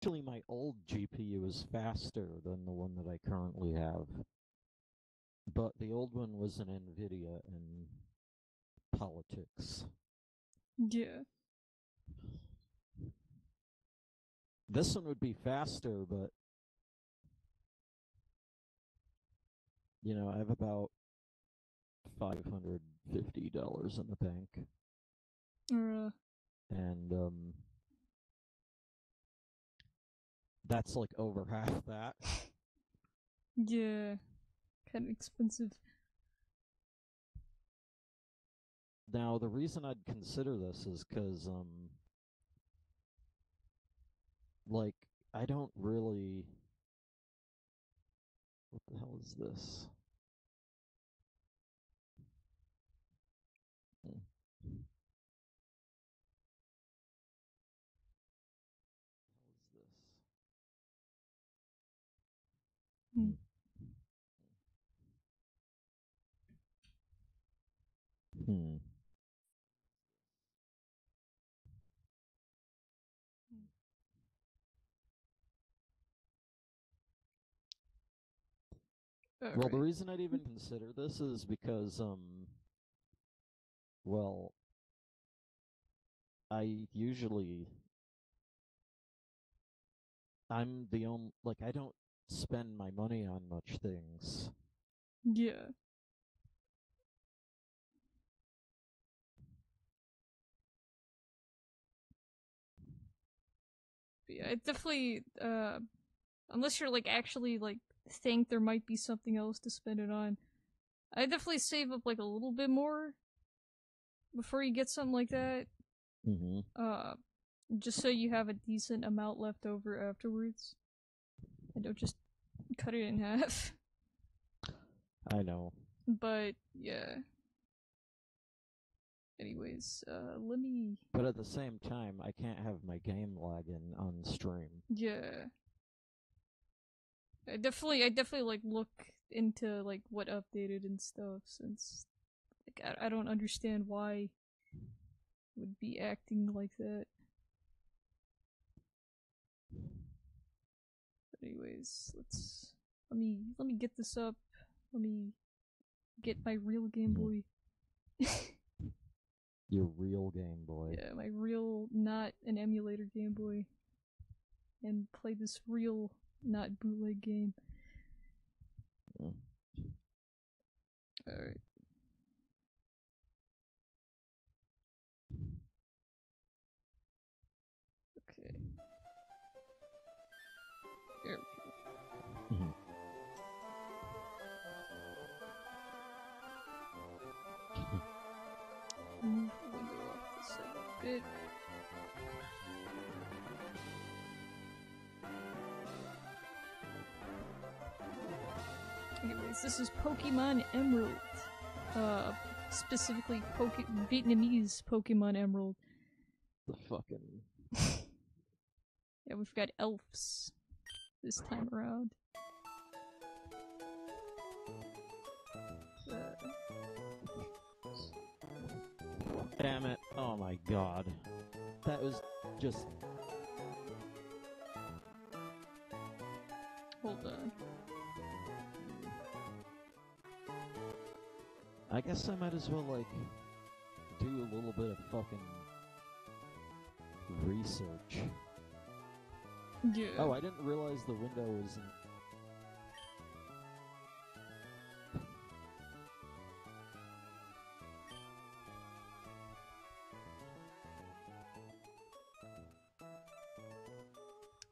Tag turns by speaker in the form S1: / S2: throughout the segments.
S1: Actually, my old GPU is faster than the one that I currently have. But the old one was an NVIDIA in politics.
S2: Yeah.
S1: This one would be faster, but you know, I have about $550 in the bank. And that's like over half that.
S2: Yeah. Kind of expensive.
S1: Now, the reason I'd consider this is because, like, I don't really... What the hell is this? Well, the reason I'd even consider this is because, well, I'm the only, like, I don't spend my money on much things.
S2: Yeah. Yeah, it definitely, unless you're, like, actually, like, think there might be something else to spend it on, I definitely save up, like, a little bit more before you get something like that. Just so you have a decent amount left over afterwards. And don't just cut it in half.
S1: I know.
S2: But, yeah. Anyways, let me...
S1: But at the same time, I can't have my game lagging on stream.
S2: Yeah. I definitely, like, look into, like, what updated and stuff, since, like, I don't understand why it would be acting like that. But anyways, let me get this up. Let me get my real Game Boy.
S1: Your real Game Boy.
S2: Yeah, my real, not an emulator Game Boy. And play this real, not bootleg game. Alright. Okay. There we go. Move the window off the side a bit. Anyways, this is Pokemon Emerald. Specifically Vietnamese Pokemon Emerald.
S1: The fucking...
S2: Yeah, we've got elves this time around.
S1: Damn it. Oh my god. That was just...
S2: Hold on.
S1: I guess I might as well, like, do a little bit of fucking research.
S2: Yeah.
S1: Oh, I didn't realize the window was...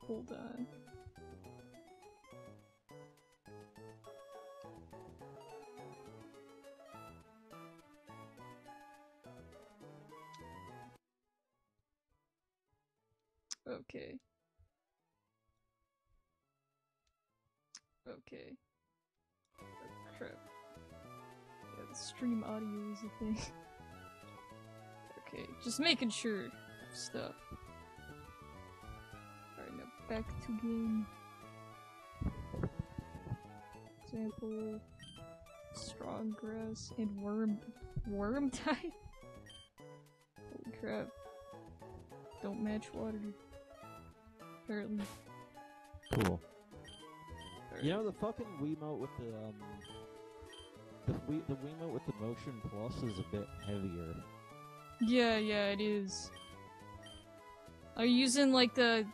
S2: Hold on. Okay. Okay. Oh, crap. Yeah, the stream audio is a thing. Okay, just making sure of stuff. Alright, now back to game. Example. Strong grass and worm type? Holy crap. Don't match water. apparently.
S1: Cool. You know, the fucking Wiimote with the Wiimote with the Motion Plus is a bit heavier.
S2: Yeah, it is. Are you using like the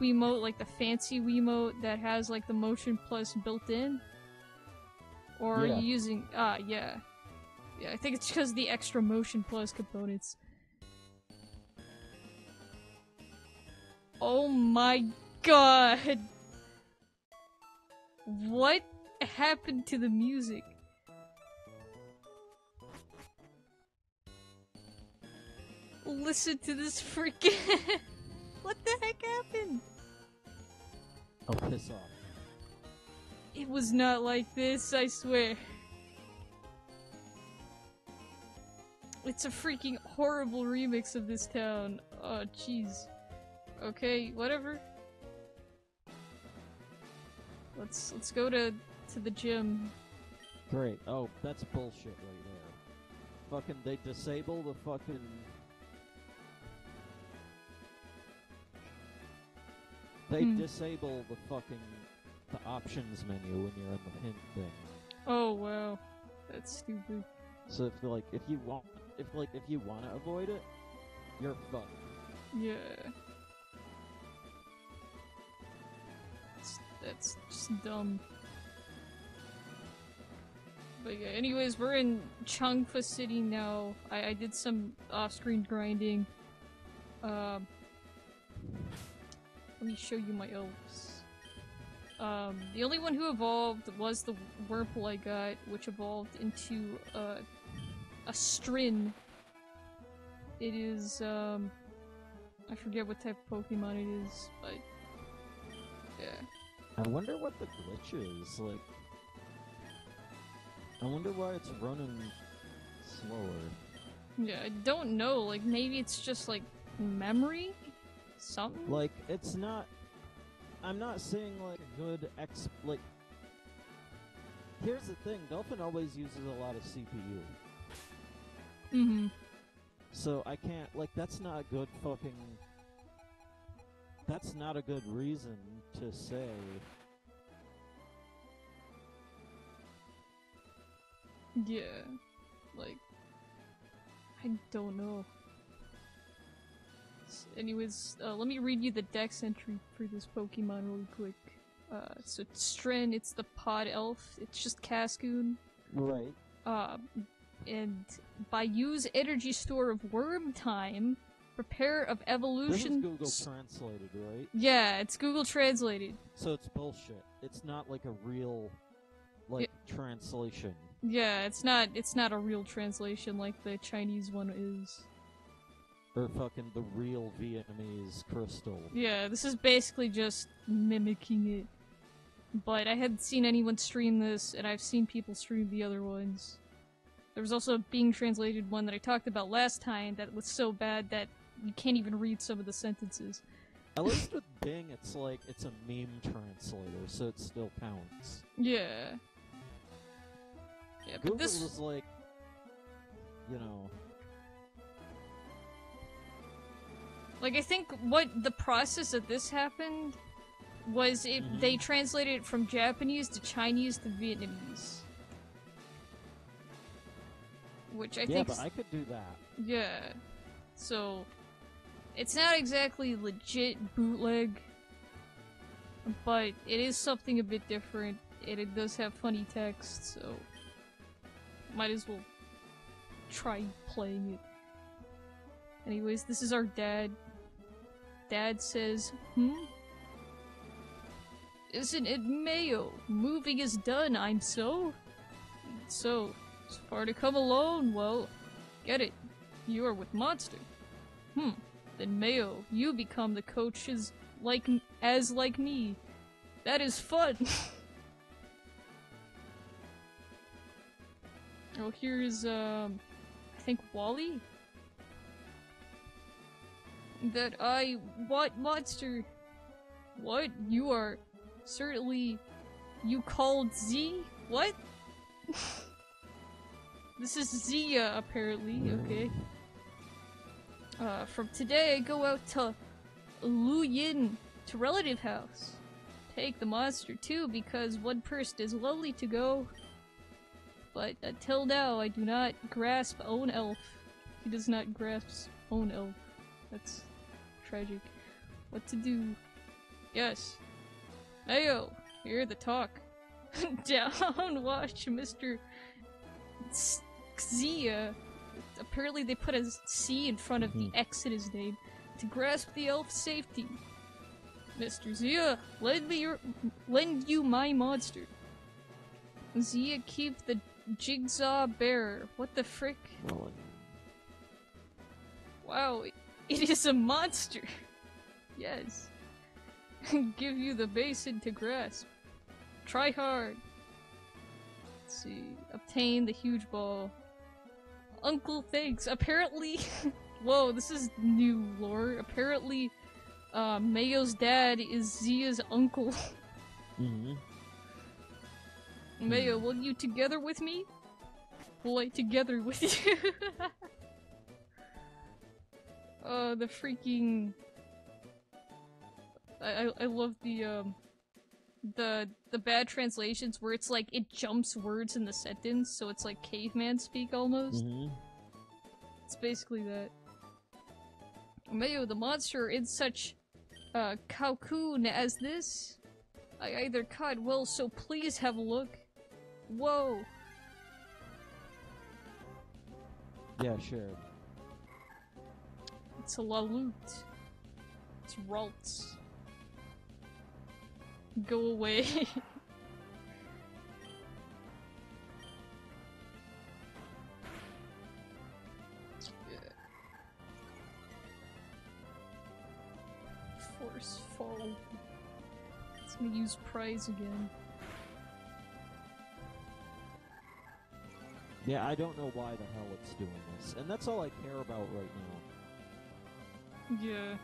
S2: Wiimote, like the fancy Wiimote that has like the Motion Plus built in? Or are you using yeah. Yeah, I think it's because the extra Motion Plus components. Oh my god! What happened to the music? Listen to this freaking... What the heck happened?
S1: Oh, piss off.
S2: It was not like this, I swear. It's a freaking horrible remix of this town. Oh, jeez. Okay, whatever. Let's go to the gym.
S1: Great. Oh, that's bullshit right there. Fucking, they disable the fucking... They disable the fucking... the options menu when you're in the hint thing.
S2: Oh, wow. That's stupid.
S1: So if you want to avoid it, you're fucked.
S2: Yeah. That's just dumb. But yeah, anyways, we're in Changfa City now. I did some off-screen grinding. Let me show you my elves. The only one who evolved was the Wurmple I got, which evolved into a Strin. It is, I forget what type of Pokemon it is, but yeah.
S1: I wonder what the glitch is, like... I wonder why it's running slower.
S2: Yeah, I don't know, like, maybe it's just, like, memory? Something?
S1: Like, it's not... I'm not seeing, like, a good like... Here's the thing, Dolphin always uses a lot of CPU.
S2: Mm-hmm.
S1: So I can't, like, that's not a good fucking... That's not a good reason to say...
S2: Yeah. Like... I don't know. Anyways, let me read you the dex entry for this Pokemon really quick. So Stren, it's the pod elf. It's just Cascoon.
S1: Right.
S2: And by use energy store of worm time, prepare of evolution.
S1: This is Google translated, right?
S2: Yeah, it's Google translated.
S1: So it's bullshit. It's not like a real, like, translation.
S2: Yeah, it's not a real translation like the Chinese one is.
S1: Or fucking the real Vietnamese crystal.
S2: Yeah, this is basically just mimicking it. But I hadn't seen anyone stream this, and I've seen people stream the other ones. There was also a being translated one that I talked about last time that was so bad that you can't even read some of the sentences.
S1: At least with Bing, it's like, it's a meme translator, so it still counts.
S2: Yeah. Yeah,
S1: Google
S2: but this
S1: was like, you know...
S2: Like, I think what the process of this happened was they translated it from Japanese to Chinese to Vietnamese. Which I think...
S1: Yeah, but I could do that.
S2: Yeah. So, it's not exactly legit bootleg, but it is something a bit different, and it does have funny text, so might as well try playing it. Anyways, this is our dad. Dad says, Isn't it Mayo? Moving is done, I'm so far to come alone, well, get it. You are with Monster. Then Mayo, you become the coaches like me. That is fun. Oh, here's, I think Wally? That what monster? What? You are certainly... You called Z? What? This is Zia, apparently, okay. From today I go out to Lu Yin to relative house. Take the monster too, because one person is lonely to go. But until now, I do not grasp own elf. He does not grasp own elf. That's tragic. What to do? Yes. Ayo, hear the talk. Down, watch Mr. Xia. Apparently they put a C in front of the X in his name to grasp the elf's safety. Mr. Xia, lend you my monster. Xia, keep the jigsaw bearer. What the frick? Wow, it is a monster. Yes. Give you the basin to grasp. Try hard. Let's see. Obtain the huge ball. Uncle, thanks. Apparently, whoa, this is new lore. Apparently, Mayo's dad is Zia's uncle. Mayo, will you together with me? Will I together with you? The freaking... I love the bad translations where it's like it jumps words in the sentence, so it's like caveman speak almost. It's basically that. Mayo, the monster in such cocoon as this, I either caught well, so please have a look. Whoa.
S1: Yeah, sure.
S2: It's a Laloot. It's Ralts. Go away. Force fall. It's gonna use prize again.
S1: Yeah, I don't know why the hell it's doing this. And that's all I care about right now.
S2: Yeah.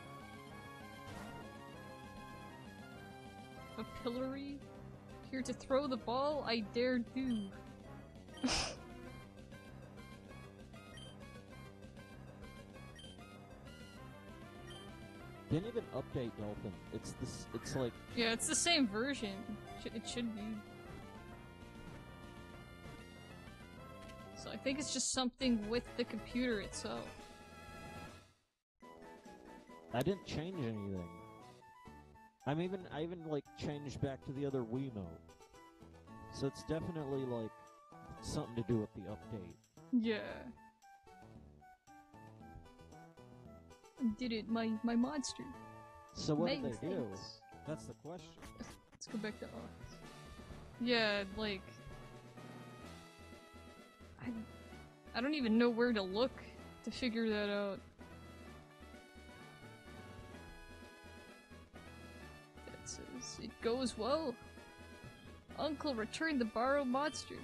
S2: A pillory? Here to throw the ball? I dare do.
S1: Didn't even update Dolphin. It's this. It's like.
S2: Yeah, it's the same version. It should be. So I think it's just something with the computer itself.
S1: I didn't change anything. I even like changed back to the other Wiimote. So it's definitely like something to do with the update.
S2: Yeah. Did it, my monster.
S1: So what did they do?
S2: Thanks.
S1: That's the question.
S2: Let's go back to Oz. Yeah, like... I don't even know where to look to figure that out. That says, it goes well. Uncle returned the borrowed monster.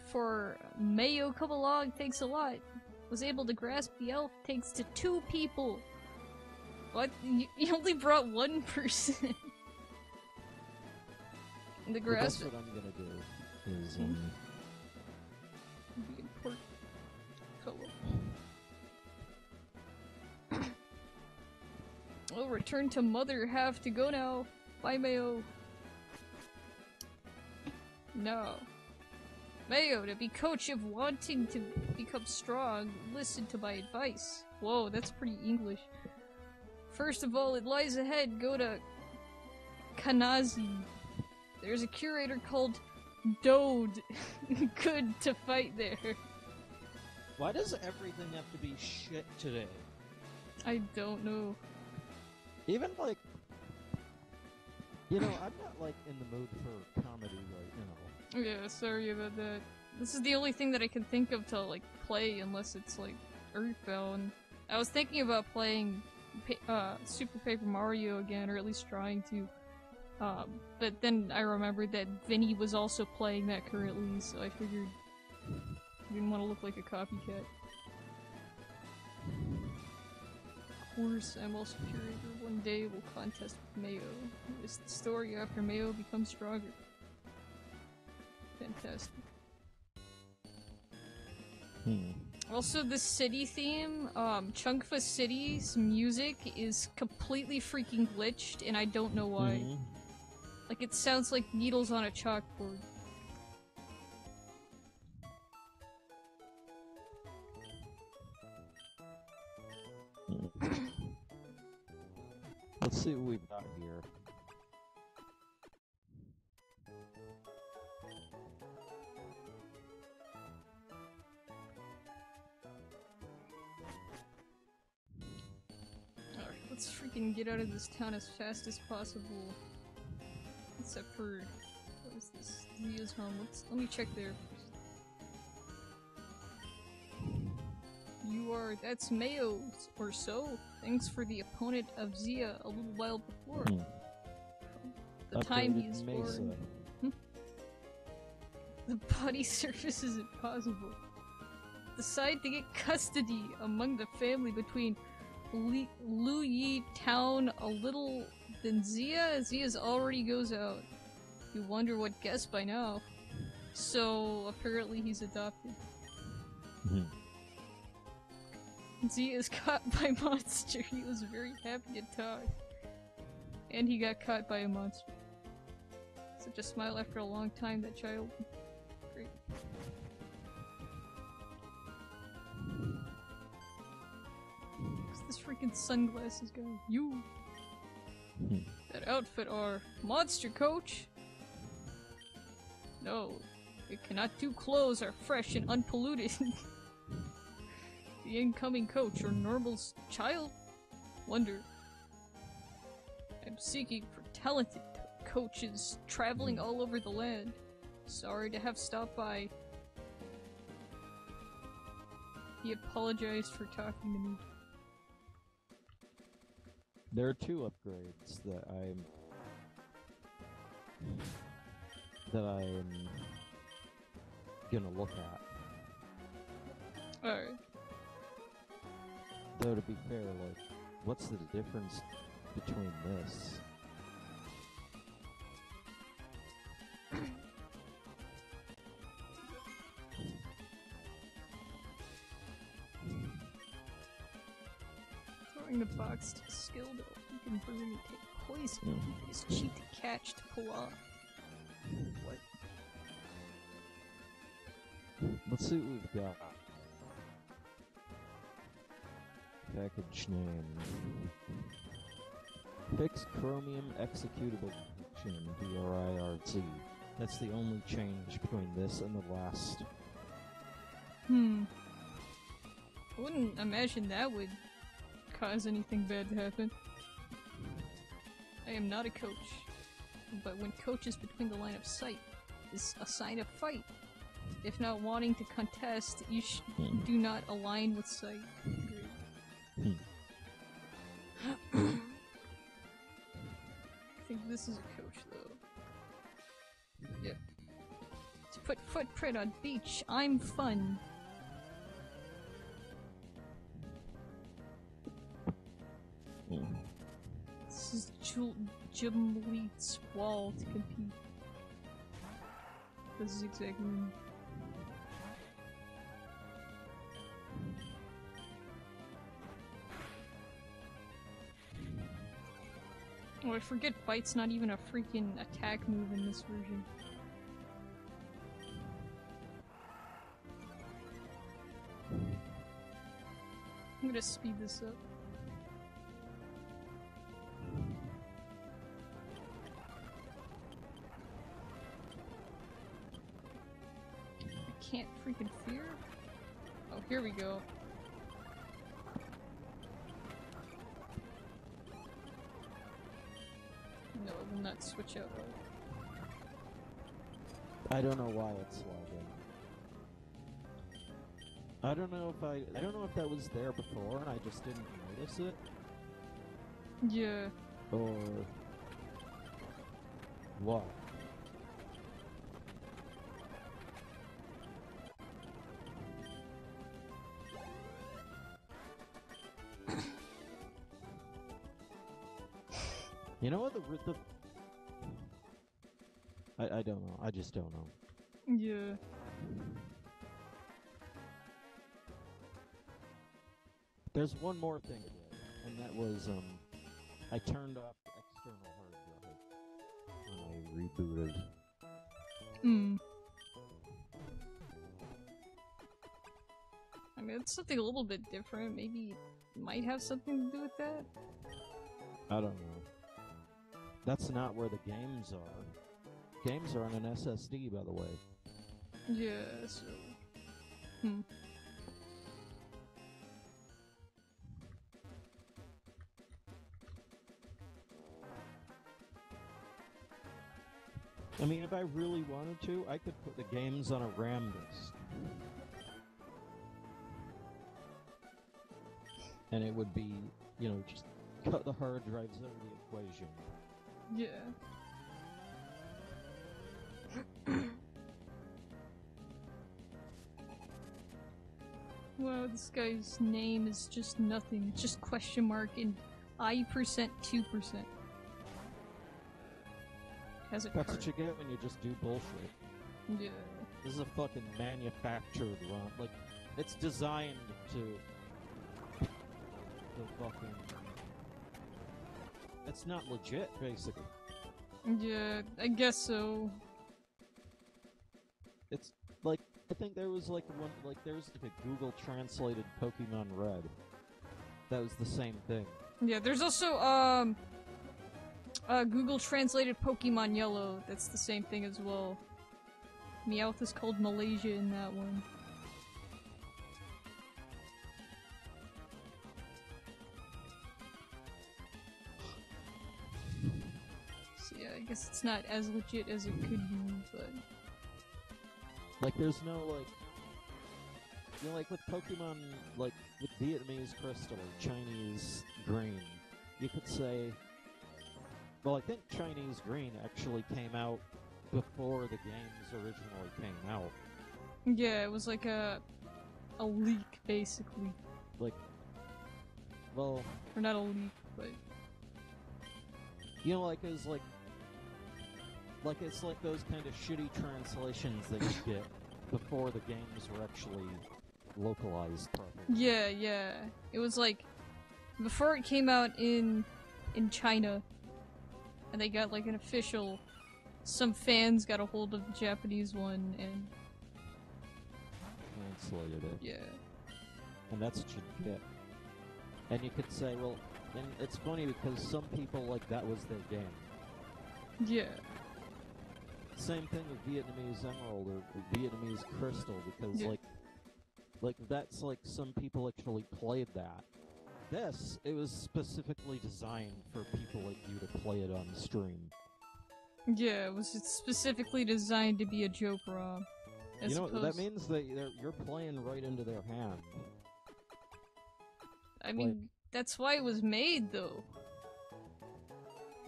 S2: For Mayo come along, thanks a lot. Was able to grasp the elf, thanks to 2 people. What? You only brought 1 person. The grasp.
S1: Well, that's what I'm gonna do. Is
S2: the important color. Oh, return to mother. Have to go now. Bye, Mayo. No. Mayo, to be coach of wanting to become strong, listen to my advice. Whoa, that's pretty English. First of all, it lies ahead, go to Kanazi. There's a curator called Dode. Good to fight there.
S1: why does everything have to be shit today?
S2: I don't know.
S1: Even like, you know, I'm not like in the mood for comedy right now.
S2: Yeah, sorry about that. This is the only thing that I can think of to, like, play unless it's, like, Earthbound. I was thinking about playing Super Paper Mario again, or at least trying to. But then I remembered that Vinny was also playing that currently, so I figured I didn't want to look like a copycat. Of course, I'm also curator. One day we'll contest with Mayo. It's the story after Mayo becomes stronger. Fantastic. Also, the city theme, Chunkfa City's music is completely freaking glitched, and I don't know why.
S1: Mhm.
S2: Like, it sounds like needles on a chalkboard.
S1: Let's see what we've got here.
S2: Alright, let's freaking get out of this town as fast as possible. Except for... what is this? Zia's home. Let me check there first. You are... that's Mayo, or so. Thanks for the opponent of Zia a little while before. The time he is born. The body surface is impossible. Decide to get custody among the family between Lu Yi Town a little than Zia. Zia's already goes out. You wonder what guess by now. So apparently he's adopted. Zia is caught by monster. He was very happy to talk. And he got caught by a monster. Such a smile after a long time, that child. Great. What's this freaking sunglasses guy? You! That outfit are monster coach? No, it cannot do clothes are fresh and unpolluted. The incoming coach or normal's child? Wonder. I'm seeking for talented coaches traveling all over the land. Sorry to have stopped by. He apologized for talking to me.
S1: There are two upgrades that I'm gonna look at.
S2: Alright.
S1: Though to be fair, like, what's the difference between this?
S2: Throwing the box to skill though. You can burn and take poison. It's cheap to catch to pull off. What?
S1: Let's see what we've got. Package name. Fix Chromium Executable Function, BRIRT. That's the only change between this and the last.
S2: I wouldn't imagine that would cause anything bad to happen. I am not a coach, but when coach is between the line of sight, is a sign of fight. If not wanting to contest, you do not align with sight. I think this is a coach, though. Yep. To put footprint on beach, I'm fun. This is Jim Leet's wall to compete. The zigzag room. Oh, I forget Bite's not even a freaking attack move in this version. I'm gonna speed this up. I can't freaking fear? Oh, here we go. No, it will not switch out.
S1: I don't know why it's lagging. I don't know if that was there before and I just didn't notice it.
S2: Yeah.
S1: Or what? You know what, the I don't know. I just don't know.
S2: Yeah.
S1: There's one more thing I did, and that was, I turned off the external hard drive when I rebooted.
S2: Hmm. I mean, it's something a little bit different. Maybe it might have something to do with that.
S1: I don't know. That's not where the games are. Games are on an SSD, by the way.
S2: Yeah, so... Hmm.
S1: I mean, if I really wanted to, I could put the games on a RAM disk. And it would be, you know, just cut the hard drives out of the equation.
S2: Yeah. Wow, this guy's name is just nothing. It's just question mark and I% 2%. Has a
S1: That's
S2: card.
S1: what you get when you just do bullshit.
S2: Yeah.
S1: This is a fucking manufactured ROM. Like, it's designed to fucking... It's not legit, basically.
S2: Yeah, I guess so.
S1: It's like, I think there was like one, like there was like a Google translated Pokemon Red. That was the same thing.
S2: Yeah, there's also, Google translated Pokemon Yellow. That's the same thing as well. Meowth is called Malaysia in that one. So yeah, I guess it's not as legit as it could be, but...
S1: Like, there's no, like... You know, like, with Pokemon, like, with Vietnamese Crystal or Chinese Green, you could say... Well, I think Chinese Green actually came out before the games originally came out.
S2: Yeah, it was like a leak, basically.
S1: Like... Well...
S2: Or not a leak, but...
S1: You know, like, it's like... Like, it's like those kind of shitty translations that you get before the games were actually localized properly.
S2: Yeah, yeah. It was like... Before it came out in China, and they got like an official... Some fans got a hold of the Japanese one, and...
S1: Translated it.
S2: Yeah.
S1: And that's what you get. And you could say, well... And it's funny because some people, like, that was their game.
S2: Yeah.
S1: Same thing with Vietnamese Emerald or Vietnamese Crystal, because,
S2: Yeah.
S1: like, that's, like, some people actually played that. This, it was specifically designed for people like you to play it on stream.
S2: Yeah, it was specifically designed to be a joke ROM.
S1: You know, that means that you're playing right into their hand.
S2: I mean, that's why it was made, though.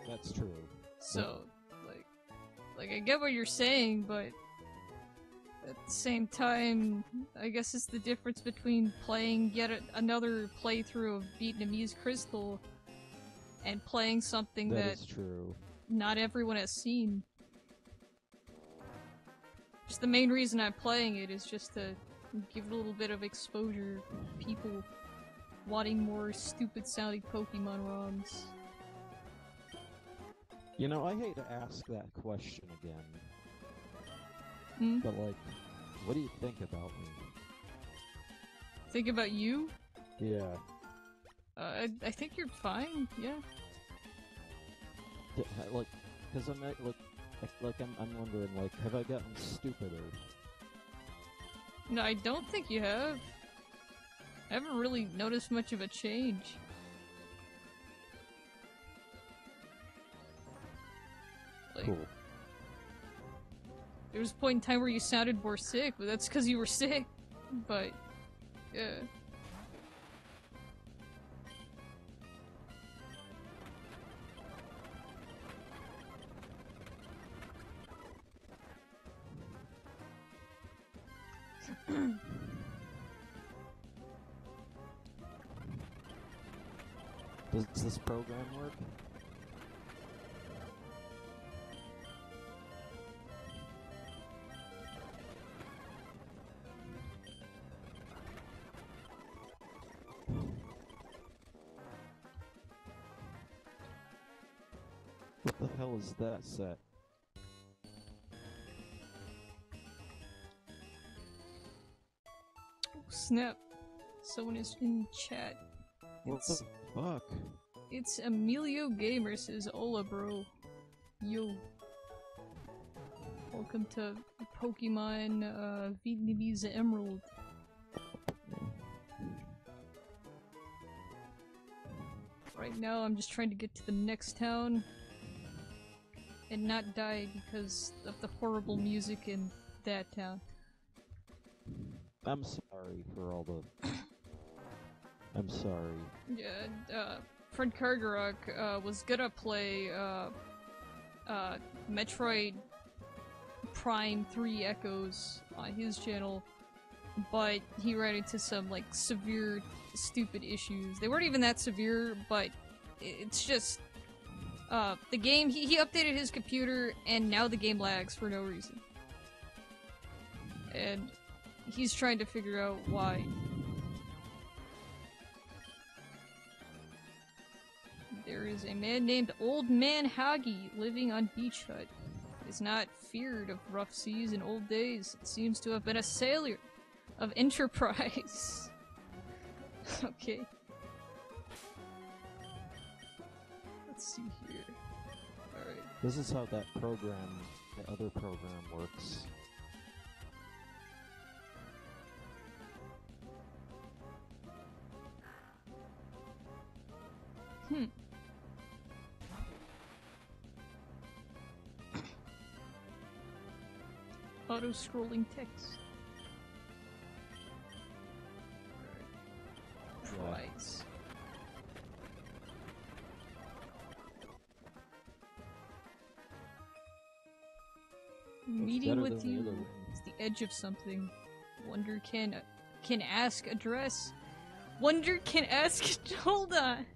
S1: That's true.
S2: So, like, I get what you're saying, but at the same time, I guess it's the difference between playing yet another playthrough of Vietnamese Crystal and playing something that
S1: is true.
S2: Not everyone has seen. Just the main reason I'm playing it is just to give it a little bit of exposure to people wanting more stupid sounding Pokemon ROMs.
S1: You know, I hate to ask that question again.
S2: Hmm?
S1: But, like, what do you think about me?
S2: Think about you?
S1: Yeah.
S2: I think you're fine, yeah.
S1: Like, because I'm wondering, like, have I gotten stupider?
S2: No, I don't think you have. I haven't really noticed much of a change. Like,
S1: Cool.
S2: there was a point in time where you sounded more sick, but that's because you were sick. But, yeah.
S1: Does this program work? What the hell is that set?
S2: Oh, snap. Someone is in chat.
S1: What the fuck?
S2: It's Emilio Gamer says, "Hola, bro. Yo. Welcome to Pokemon Vietnamese Emerald." Right now, I'm just trying to get to the next town and not die because of the horrible music in that town.
S1: I'm sorry for all the... I'm sorry.
S2: Yeah, friend Kargaroc was gonna play Metroid Prime 3 Echoes on his channel, but he ran into some like severe stupid issues. They weren't even that severe, but it's just the game, he updated his computer and now the game lags for no reason. And he's trying to figure out why. There is a man named Old Man Hagi living on Beach Hut. He is not feared of rough seas in old days. It seems to have been a sailor of Enterprise. Okay. Let's see here. Alright.
S1: This is how that program, the other program works.
S2: Auto-scrolling text. Prize. Meeting with you is the edge of something. Wonder can ask address. Wonder can ask. Hold on.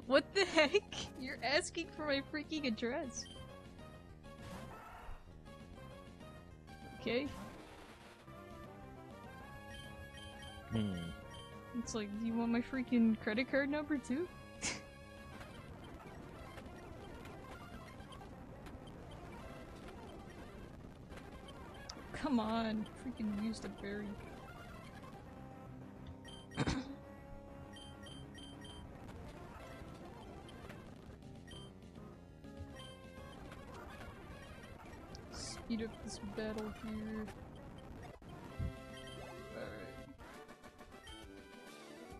S2: What the heck? You're asking for my freaking address. Okay. It's like, do you want my freaking credit card number too? Come on, freaking used a berry. Speed up this battle here. Alright.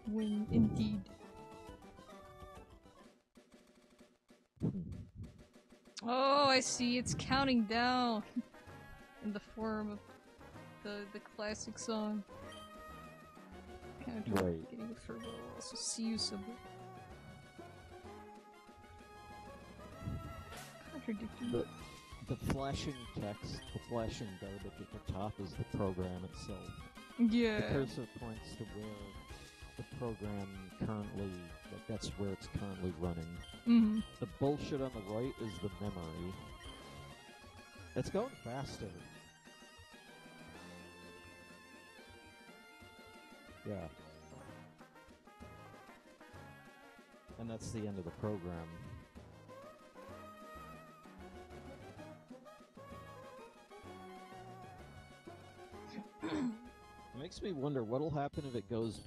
S2: Win indeed. Oh, I see, it's counting down in the form of the classic song. Counter
S1: Right.
S2: getting a farewell, also see you symbol. Contradictory.
S1: The flashing text, the flashing garbage at the top is the program itself.
S2: Yeah.
S1: The cursor points to where the program currently, like that's where it's currently running.
S2: Mm-hmm.
S1: The bullshit on the right is the memory. It's going faster. Yeah. And that's the end of the program. It makes me wonder what'll happen if it goes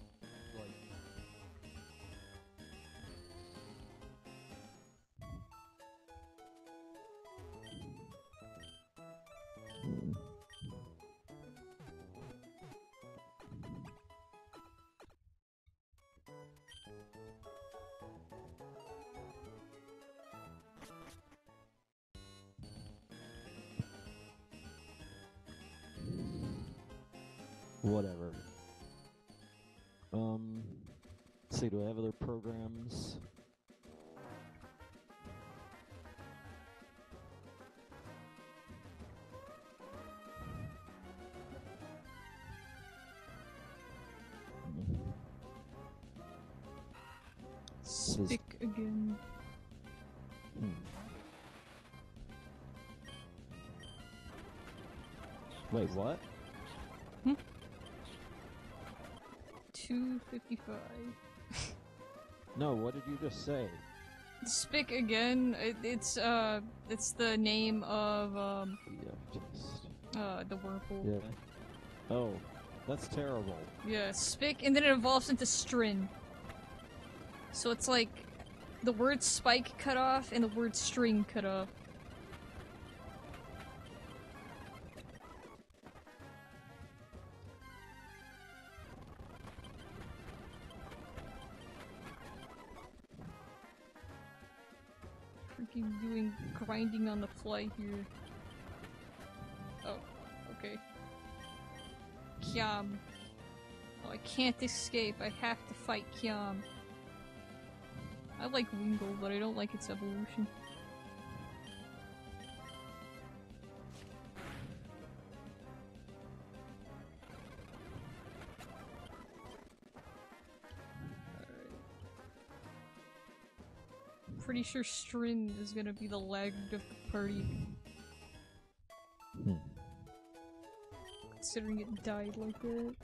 S1: like whatever. Let's see, do I have other programs?
S2: Stick again.
S1: Wait, what?
S2: 255.
S1: No, what did you just say?
S2: Spick again. It's the name of
S1: Yeah, just...
S2: the whirlpool.
S1: Yeah. Oh, that's terrible.
S2: Yeah, Spick, and then it evolves into Strin. So it's like the word spike cut off and the word string cut off. Freaking doing grinding on the fly here. Oh, okay. Kyam. Oh, I can't escape. I have to fight Kyam. I like Wingull, but I don't like its evolution. Pretty sure Strin is gonna be the laggard of the party. Considering it died like that.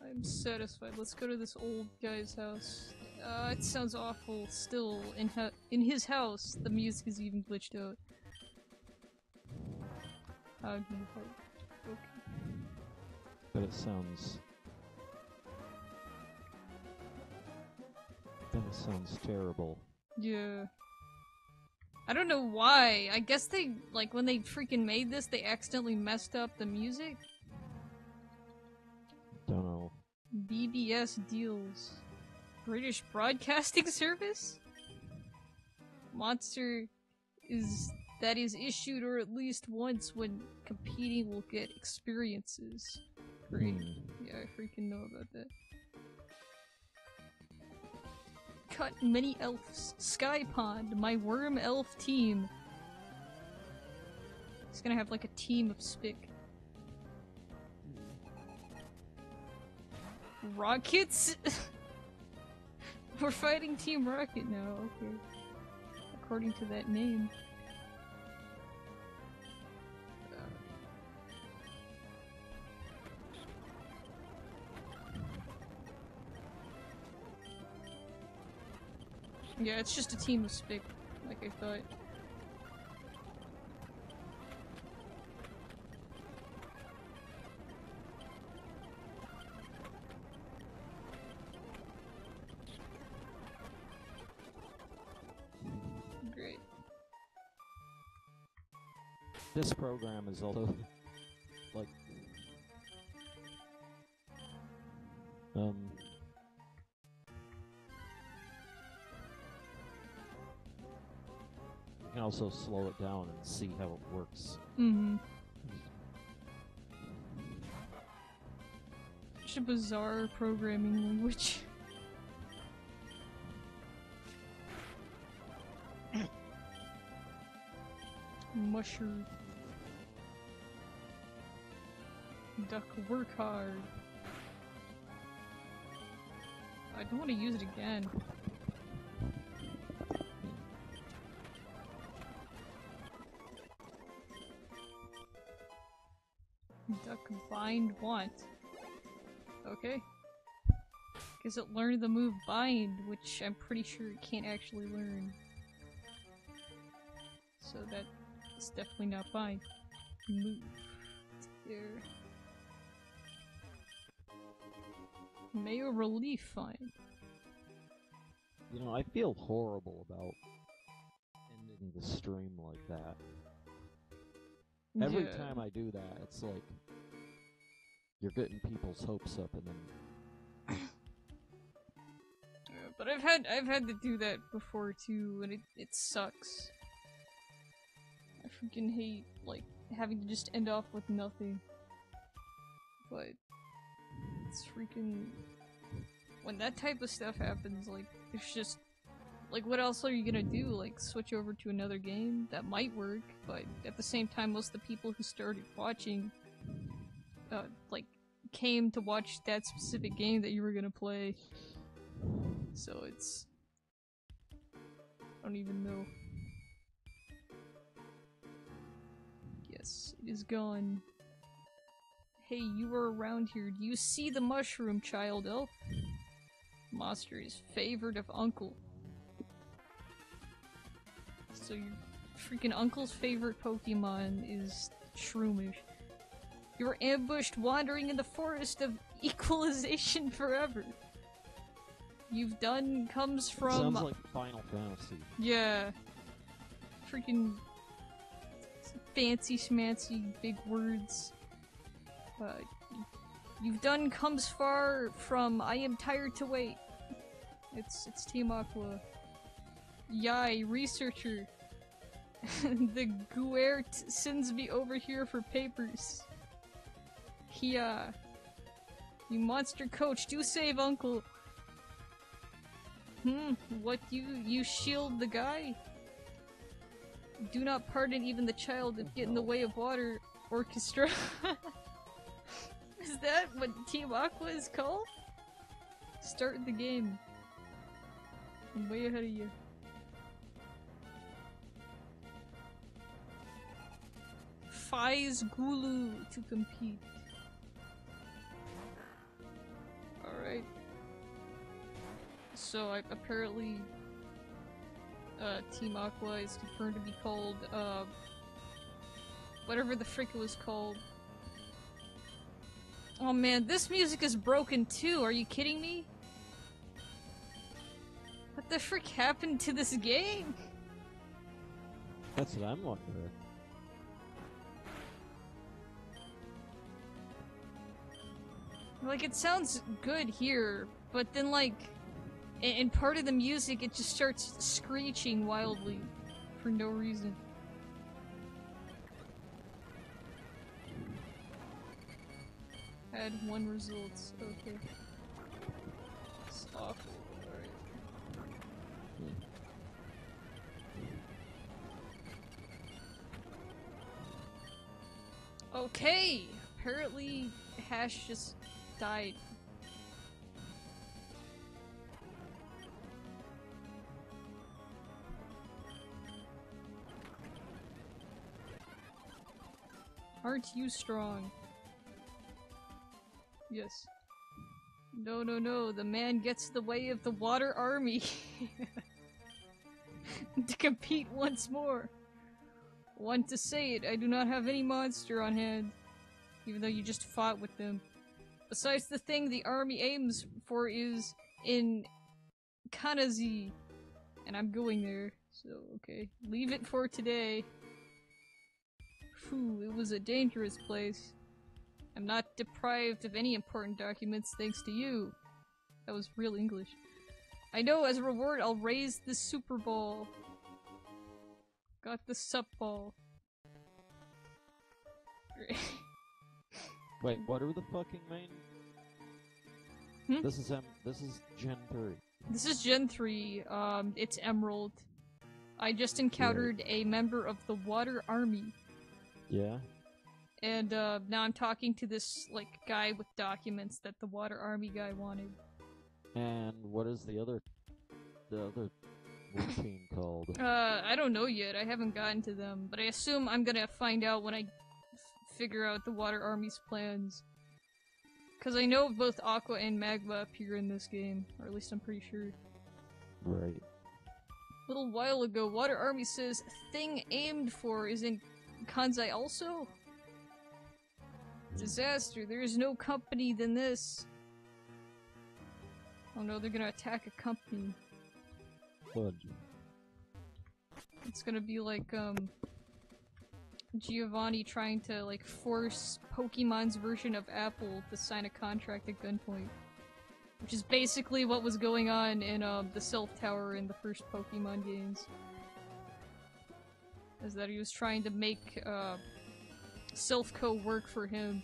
S2: I'm satisfied. Let's go to this old guy's house. It sounds awful. Still, in his house, the music is even glitched out. How do you fight? Okay.
S1: But it sounds... Then it sounds terrible.
S2: Yeah. I don't know why. I guess they, like, when they freaking made this, they accidentally messed up the music?
S1: Don't know.
S2: BBS deals. British Broadcasting Service? Monster that is issued or at least once when competing will get experiences. Great. Yeah, I freaking know about that. Cut many elves. Sky Pond, my worm elf team. It's gonna have like a team of Spick. Rockets? We're fighting Team Rocket now, okay. According to that name. Yeah, it's just a team of Spick, like I thought. Great.
S1: This program is also like you can also slow it down and see how it works.
S2: Mm-hmm. Such a bizarre programming language. Mushroom. Duck, work hard. I don't want to use it again. Duck, bind, want. Okay. Guess it learned the move bind, which I'm pretty sure it can't actually learn. So that's definitely not bind. Move. There. Mayo Relief Fine.
S1: You know, I feel horrible about ending the stream like that. Every time I do that, it's like you're getting people's hopes up, and then.
S2: But I've had to do that before too, and it sucks. I freaking hate like having to just end off with nothing. But it's freaking when that type of stuff happens, like there's just Like, what else are you gonna do? Like, switch over to another game? That might work, but at the same time, most of the people who started watching, like, came to watch that specific game that you were gonna play. So it's... I don't even know. Yes, it is gone. Hey, you were around here. Do you see the mushroom, child elf? Monster is favored of uncle. So your freaking uncle's favorite Pokemon is Shroomish. You were ambushed wandering in the forest of equalization forever. You've done comes from...
S1: Sounds like Final Fantasy.
S2: Yeah. Freaking fancy schmancy big words. You've done comes far from I am tired to wait. It's Team Aqua. Yai, researcher. The Guert sends me over here for papers. Kia. You monster coach, do save Uncle. What you shield the guy? Do not pardon even the child if get in the way of water orchestra. Is that what Team Aqua is called? Start the game. I'm way ahead of you. Faiz Gulu to compete. Alright. So apparently Team Aqua is confirmed to be called whatever the frick it was called. Oh man, this music is broken too, are you kidding me? What the frick happened to this game?
S1: That's what I'm wondering.
S2: Like, it sounds good here, but then like, in part of the music it just starts screeching wildly for no reason. Add 1 results, okay. It's awful, alright. Okay! Apparently, Hash just died. Aren't you strong? Yes. No, no, no, the man gets in the way of the water army. To compete once more. Want to say it, I do not have any monster on hand. Even though you just fought with them. Besides, the thing the army aims for is in Kanazi. And I'm going there, so okay. Leave it for today. Phew, it was a dangerous place. I'm not deprived of any important documents thanks to you. That was real English. I know, as a reward I'll raise the Super Ball. Got the Sup Ball.
S1: Wait, what are the fucking main? This is Gen 3.
S2: This is Gen 3, it's Emerald. I just encountered a member of the Water Army.
S1: Yeah?
S2: And, now I'm talking to this, like, guy with documents that the Water Army guy wanted.
S1: And what is the other team called?
S2: I don't know yet, I haven't gotten to them, but I assume I'm gonna find out when I figure out the Water Army's plans. Cause I know both Aqua and Magma appear in this game, or at least I'm pretty sure.
S1: Right.
S2: A little while ago, Water Army says thing aimed for is in Kansai also? Disaster, there is no company than this. Oh no, they're gonna attack a company.
S1: Good.
S2: It's gonna be like, Giovanni trying to, like, force Pokemon's version of Apple to sign a contract at gunpoint. Which is basically what was going on in, the Self Tower in the first Pokemon games. Is that he was trying to make, Self Co work for him.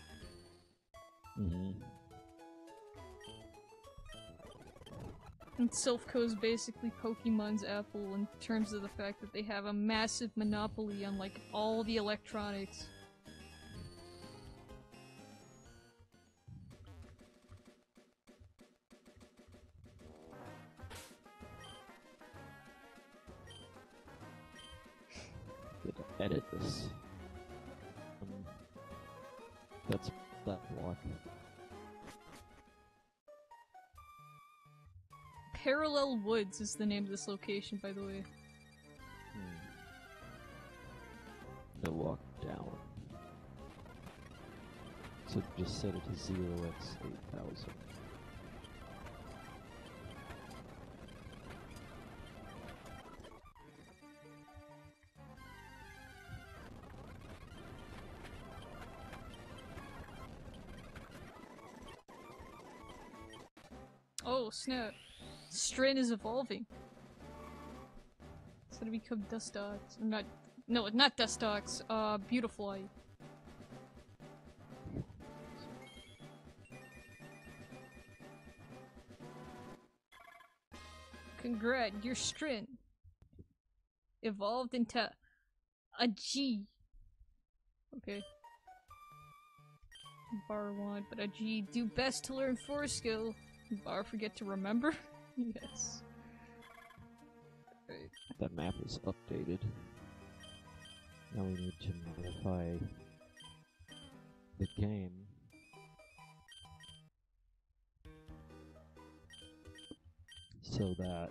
S2: And Silphco is basically Pokemon's Apple in terms of the fact that they have a massive monopoly on, like, all the electronics.
S1: Get to edit this. That's that block.
S2: Parallel Woods is the name of this location, by the way.
S1: To walk down. So just set it to 0x8000.
S2: Oh, snap. Strin is evolving. It's gonna become Dustox. Or not. No, not Dustox. Beautifly. Congrats, your Strin evolved into a G. Okay. Bar 1, but a G. Do best to learn 4 skill. Bar forget to remember? Yes. Right.
S1: That map is updated. Now we need to modify the game so that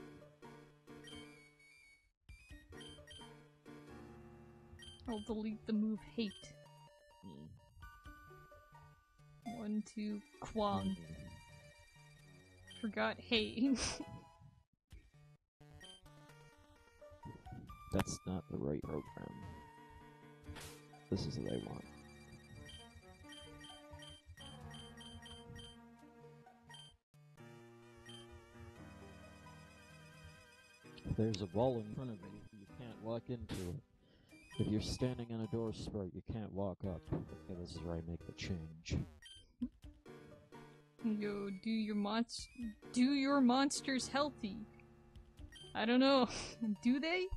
S2: I'll delete the move hate. 1, 2, Kwong. Forgot hate.
S1: That's not the right program. This is what I want. If there's a wall in front of you, you can't walk into it. If you're standing on a door sprite, you can't walk up. Okay, this is where I make the change.
S2: Yo, do your monsters healthy? I don't know. Do they?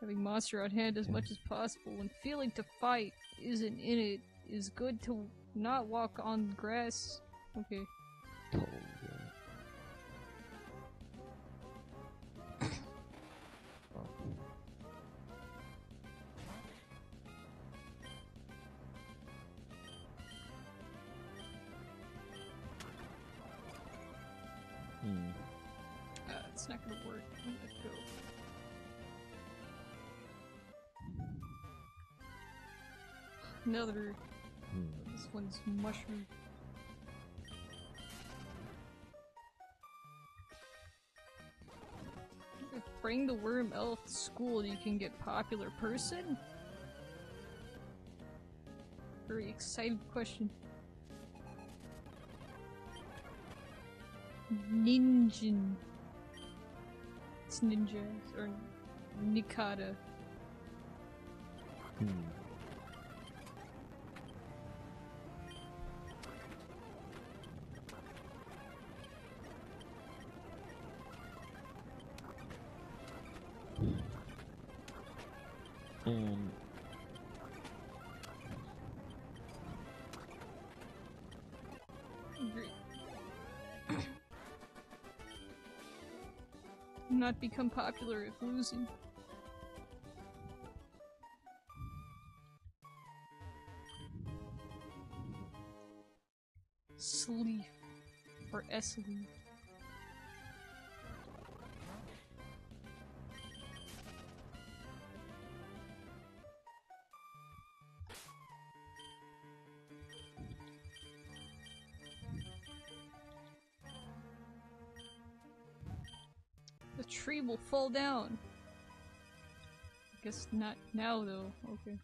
S2: Having monster on hand as much as possible when feeling to fight isn't in it is good to not walk on grass. Okay.
S1: Cold,
S2: It's not gonna work. Let's go. Another. This one's mushroom. Bring the worm elf to school, you can get popular person? Very excited question. Ninjin. It's ninjas, or Nikata.
S1: And
S2: not become popular if losing. Sleef or S-Leaf. The tree will fall down. Guess not now though. Okay.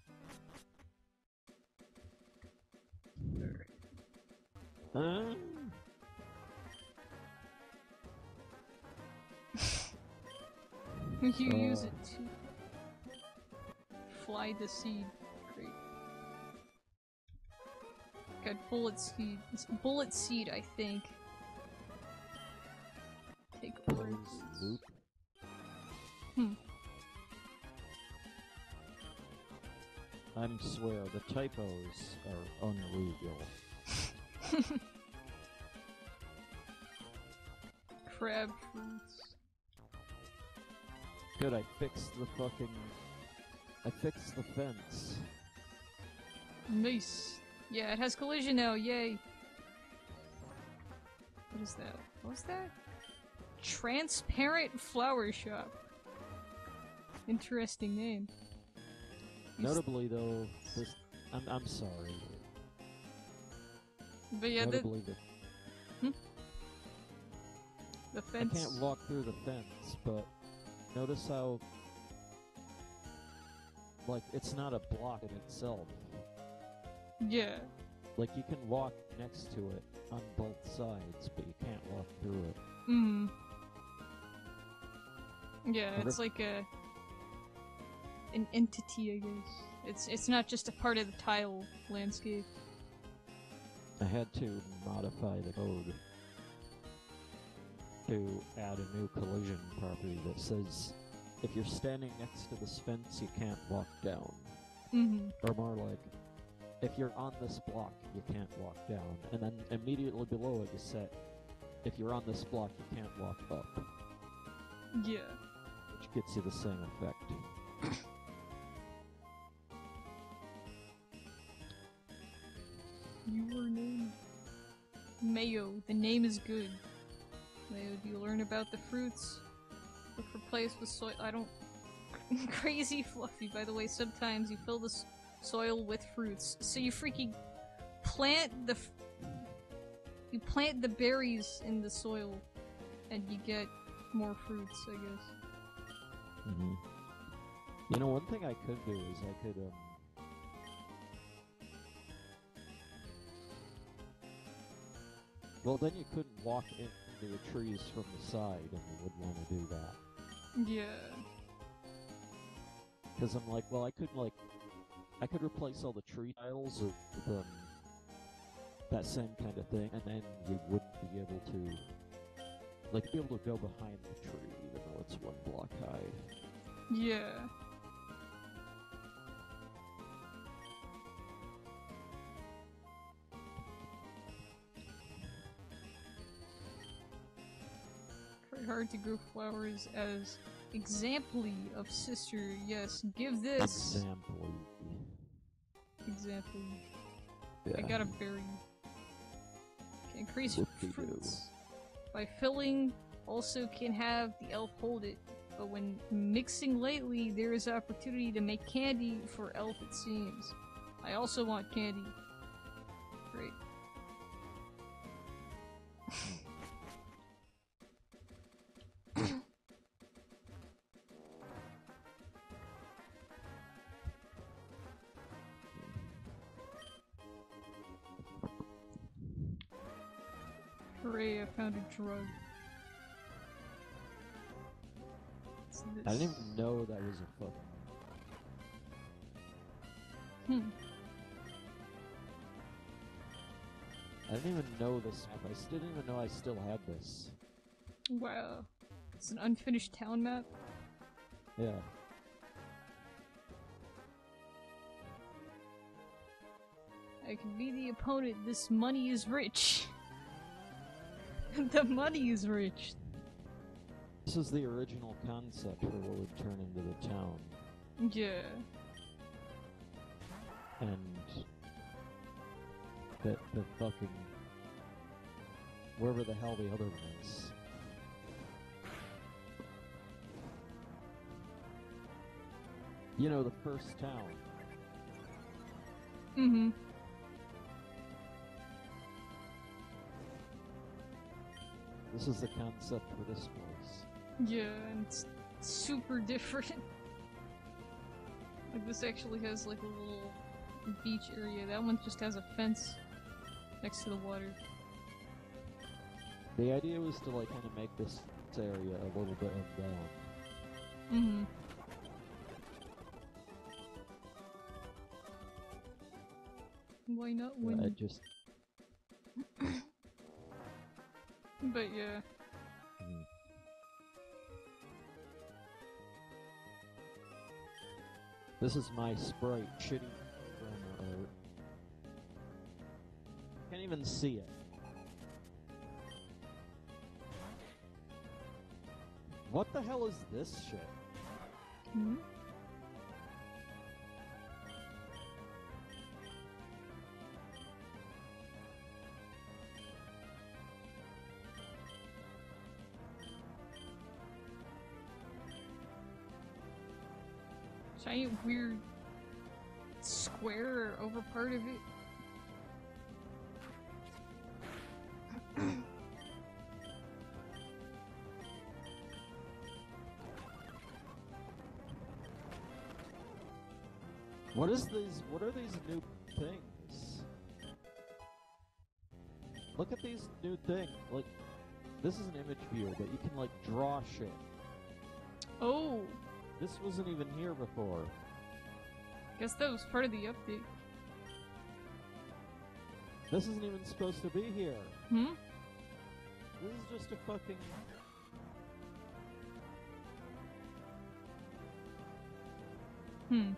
S2: You use it to fly the seed. Great. Got bullet seed. It's bullet seed, I think.
S1: loop.
S2: Hmm.
S1: I swear, the typos are unreal.
S2: Crab fruits.
S1: Good, I fixed the fence.
S2: Nice. Yeah, it has collision now, yay. What is that? What's that? Transparent Flower Shop. Interesting name.
S1: Notably, though, this... I'm sorry.
S2: But yeah,
S1: Notably,
S2: the
S1: I
S2: fence.
S1: can't walk through the fence, but notice how... Like, it's not a block in itself.
S2: Yeah.
S1: Like, you can walk next to it on both sides, but you can't walk through it.
S2: Mm-hmm. Yeah, it's like an entity, I guess. It's not just a part of the tile landscape.
S1: I had to modify the code to add a new collision property that says if you're standing next to this fence, you can't walk down.
S2: Mm-hmm.
S1: Or more like, if you're on this block, you can't walk down. And then immediately below it, you set, if you're on this block, you can't walk up.
S2: Yeah.
S1: Which gets you the same effect.
S2: Your name? Mayo. The name is good. Mayo, do you learn about the fruits? Look for place with soil. I don't... Crazy Fluffy, by the way, sometimes you fill the soil with fruits. So you freaking plant the... You plant the berries in the soil, and you get more fruits, I guess.
S1: Mm-hmm. You know, one thing I could do is I could, well, then you couldn't walk into the trees from the side, and you would want to do that.
S2: Yeah.
S1: Because I'm like, well, I could replace all the tree tiles with, that same kind of thing, and then you wouldn't be able to, like, be able to go behind the tree, even though it's one block high.
S2: Yeah. Try hard to grow flowers as examply of sister. Yes, give this. Example.
S1: Yeah.
S2: I got a berry. Can increase
S1: Whoop-de-doo.
S2: fruits. By filling, also can have the elf hold it. But when mixing lightly, there is opportunity to make candy for elf, it seems. I also want candy. Great. Hooray, I found a drug. What's this?
S1: I didn't even know that was a fucking... I didn't even know this map. I still didn't even know I still had this.
S2: Wow. It's an unfinished town map?
S1: Yeah.
S2: I can be the opponent. This money is rich. The money is rich.
S1: This is the original concept for what would turn into the town.
S2: Yeah.
S1: And the fucking... wherever the hell the other one is. You know, the first town.
S2: Mm-hmm.
S1: This is the concept for this place.
S2: Yeah, and it's super different. Like, this actually has, like, a little beach area. That one just has a fence next to the water.
S1: The idea was to, like, kind of make this area a little bit of down.
S2: Mm-hmm. Why not win?
S1: I just...
S2: But yeah.
S1: This is my sprite, shitty programmer art. Can't even see it. What the hell is this shit?
S2: Hmm? Giant weird square over part of it.
S1: What is these? What are these new things? Look at these new things. Like, this is an image viewer, but you can like draw shit.
S2: Oh,
S1: This wasn't even here before.
S2: guess that was part of the update.
S1: This isn't even supposed to be here.
S2: Hmm?
S1: This is just a fucking...
S2: Hmm.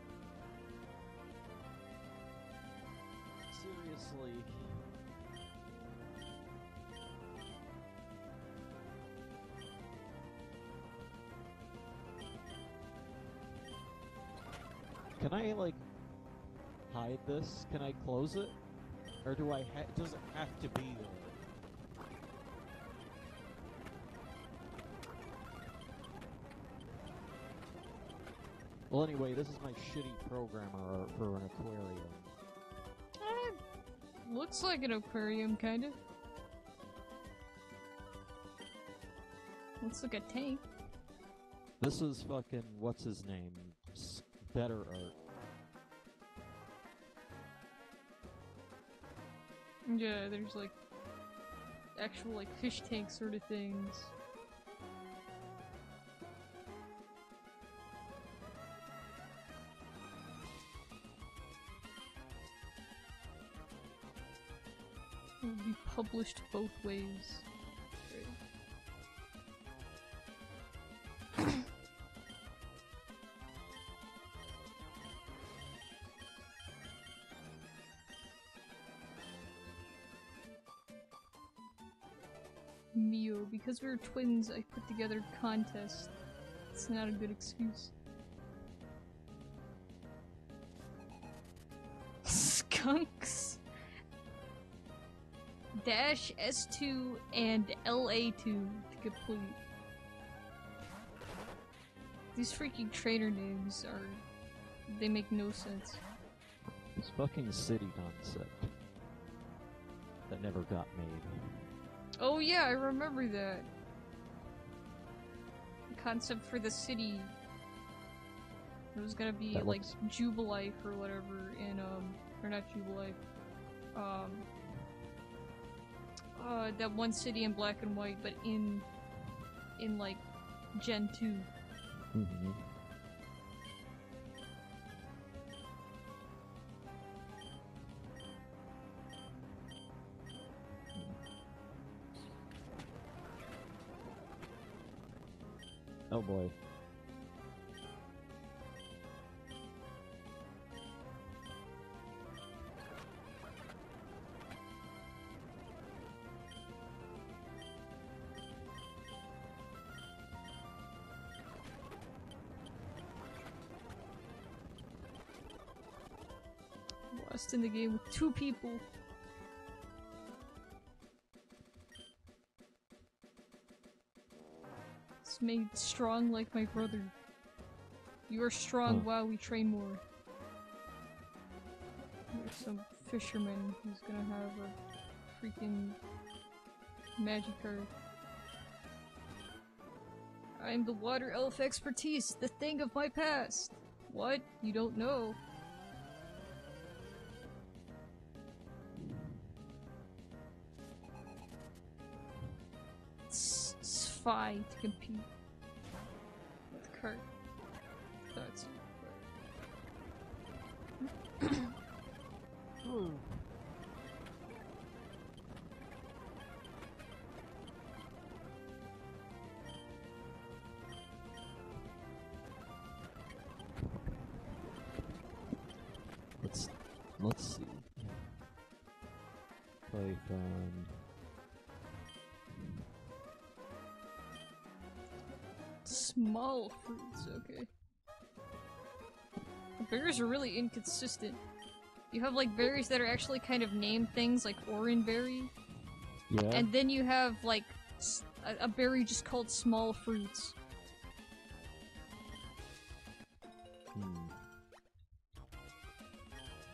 S1: Seriously. Can I, like, hide this? Can I close it? Or do I does it have to be there? Well, anyway, this is my shitty programmer art for an aquarium.
S2: Looks like an aquarium, kind of. Looks like a tank.
S1: This is fucking, what's his name? Better art.
S2: Yeah, there's like actual like fish tank sort of things. It would be published both ways. Mio, because we were twins, I put together a contest. It's not a good excuse. Skunks! Dash S2 and LA2 to complete. These freaking trainer names are... they make no sense.
S1: This fucking city concept that never got made.
S2: Oh yeah, I remember that. The concept for the city. It was gonna be
S1: That
S2: like
S1: looks-
S2: Jubilife or whatever in or not Jubilife. That one city in black and white, but in like Gen 2.
S1: Mm-hmm. Oh boy.
S2: Lost in the game with 2 people. It's made strong like my brother. You are strong while we train more. There's some fisherman who's gonna have a freaking magic card. I'm the water elf expertise, the thing of my past. What? You don't know? It's fine to compete with Kurt. That's
S1: Let's see. Python.
S2: Small fruits, okay. Berries are really inconsistent. You have like berries that are actually kind of named things, like orangeberry.
S1: Yeah.
S2: And then you have like a berry just called small fruits.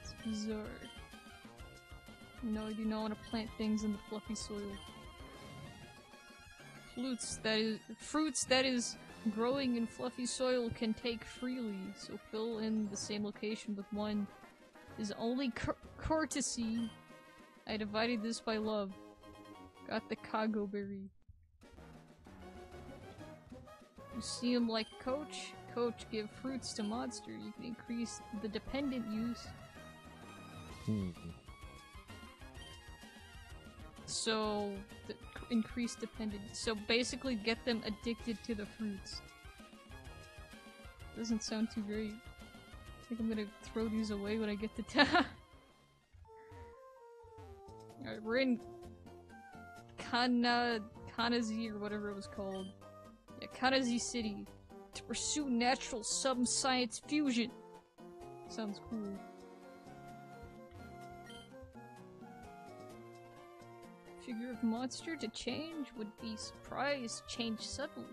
S2: It's bizarre. No, I do not want to plant things in the fluffy soil. Fruits that is growing in fluffy soil can take freely, so fill in the same location with one is only courtesy. I divided this by love. Got the Kago berry. You see him like Coach? Coach, give fruits to monster. You can increase the dependent use. So, increase dependence. So basically get them addicted to the fruits. Doesn't sound too great. I think I'm gonna throw these away when I get to town. Alright, we're in Kanazi or whatever it was called. Yeah, Kanazi City. To pursue natural science fusion. Sounds cool. Figure of monster to change would be surprised. Change suddenly.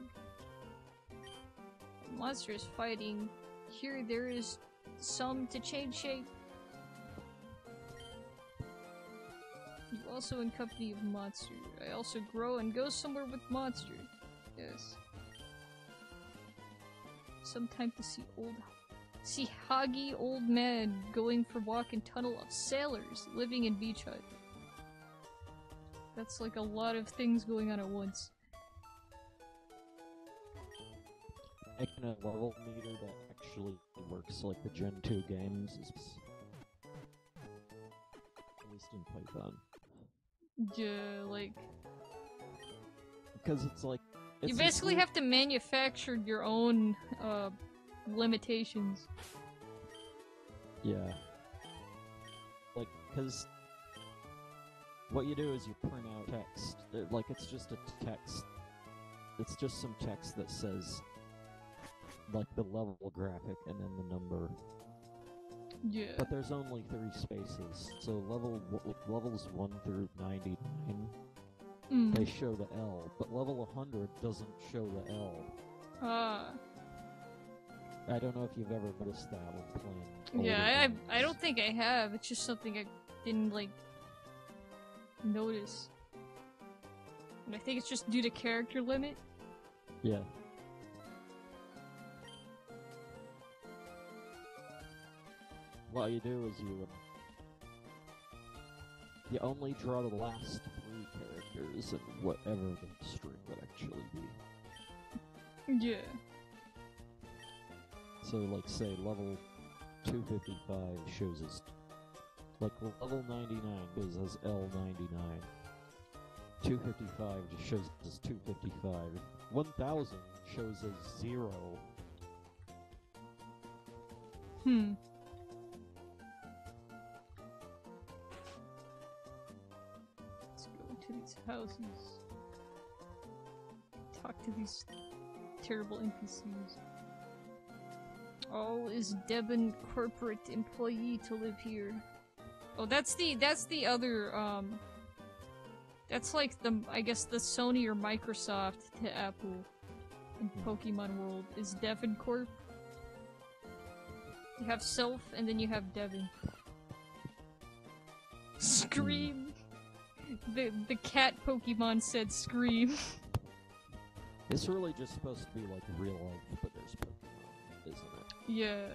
S2: The monster is fighting. Here there is some to change shape. You also in company of monster. I also grow and go somewhere with monster. Yes. Sometime to see Hagi old man going for walk in tunnel of sailors living in beach hut. That's like a lot of things going on at once.
S1: Making a level meter that actually works like the Gen 2 games is... at least in Python.
S2: Yeah, like...
S1: because it's like...
S2: you basically have to manufacture your own, limitations.
S1: Yeah. Like, because... what you do is you print out text. Like, it's just a text. It's just some text that says, like, the level graphic and then the number.
S2: Yeah.
S1: But there's only 3 spaces, so levels 1 through 99, they show the L, but level 100 doesn't show the L. I don't know if you've ever noticed that when playing.
S2: Yeah, I don't think I have. It's just something I didn't, like, notice. And I think it's just due to character limit.
S1: Yeah. What you do is you only draw the last 3 characters and whatever the string would actually be.
S2: Yeah.
S1: So, like, say, level 255 shows as... like, level 99 goes as L99. 255 just shows as 255. 1000 shows as 0.
S2: Let's go into these houses. Talk to these terrible NPCs. Oh, is Devon corporate employee to live here? Oh, that's the other, that's like I guess the Sony or Microsoft to Apple in Pokemon World is Devon Corp. You have Self, and then you have Devon. Scream! The cat Pokemon said scream.
S1: It's really just supposed to be like real life, but there's Pokemon, isn't it?
S2: Yeah.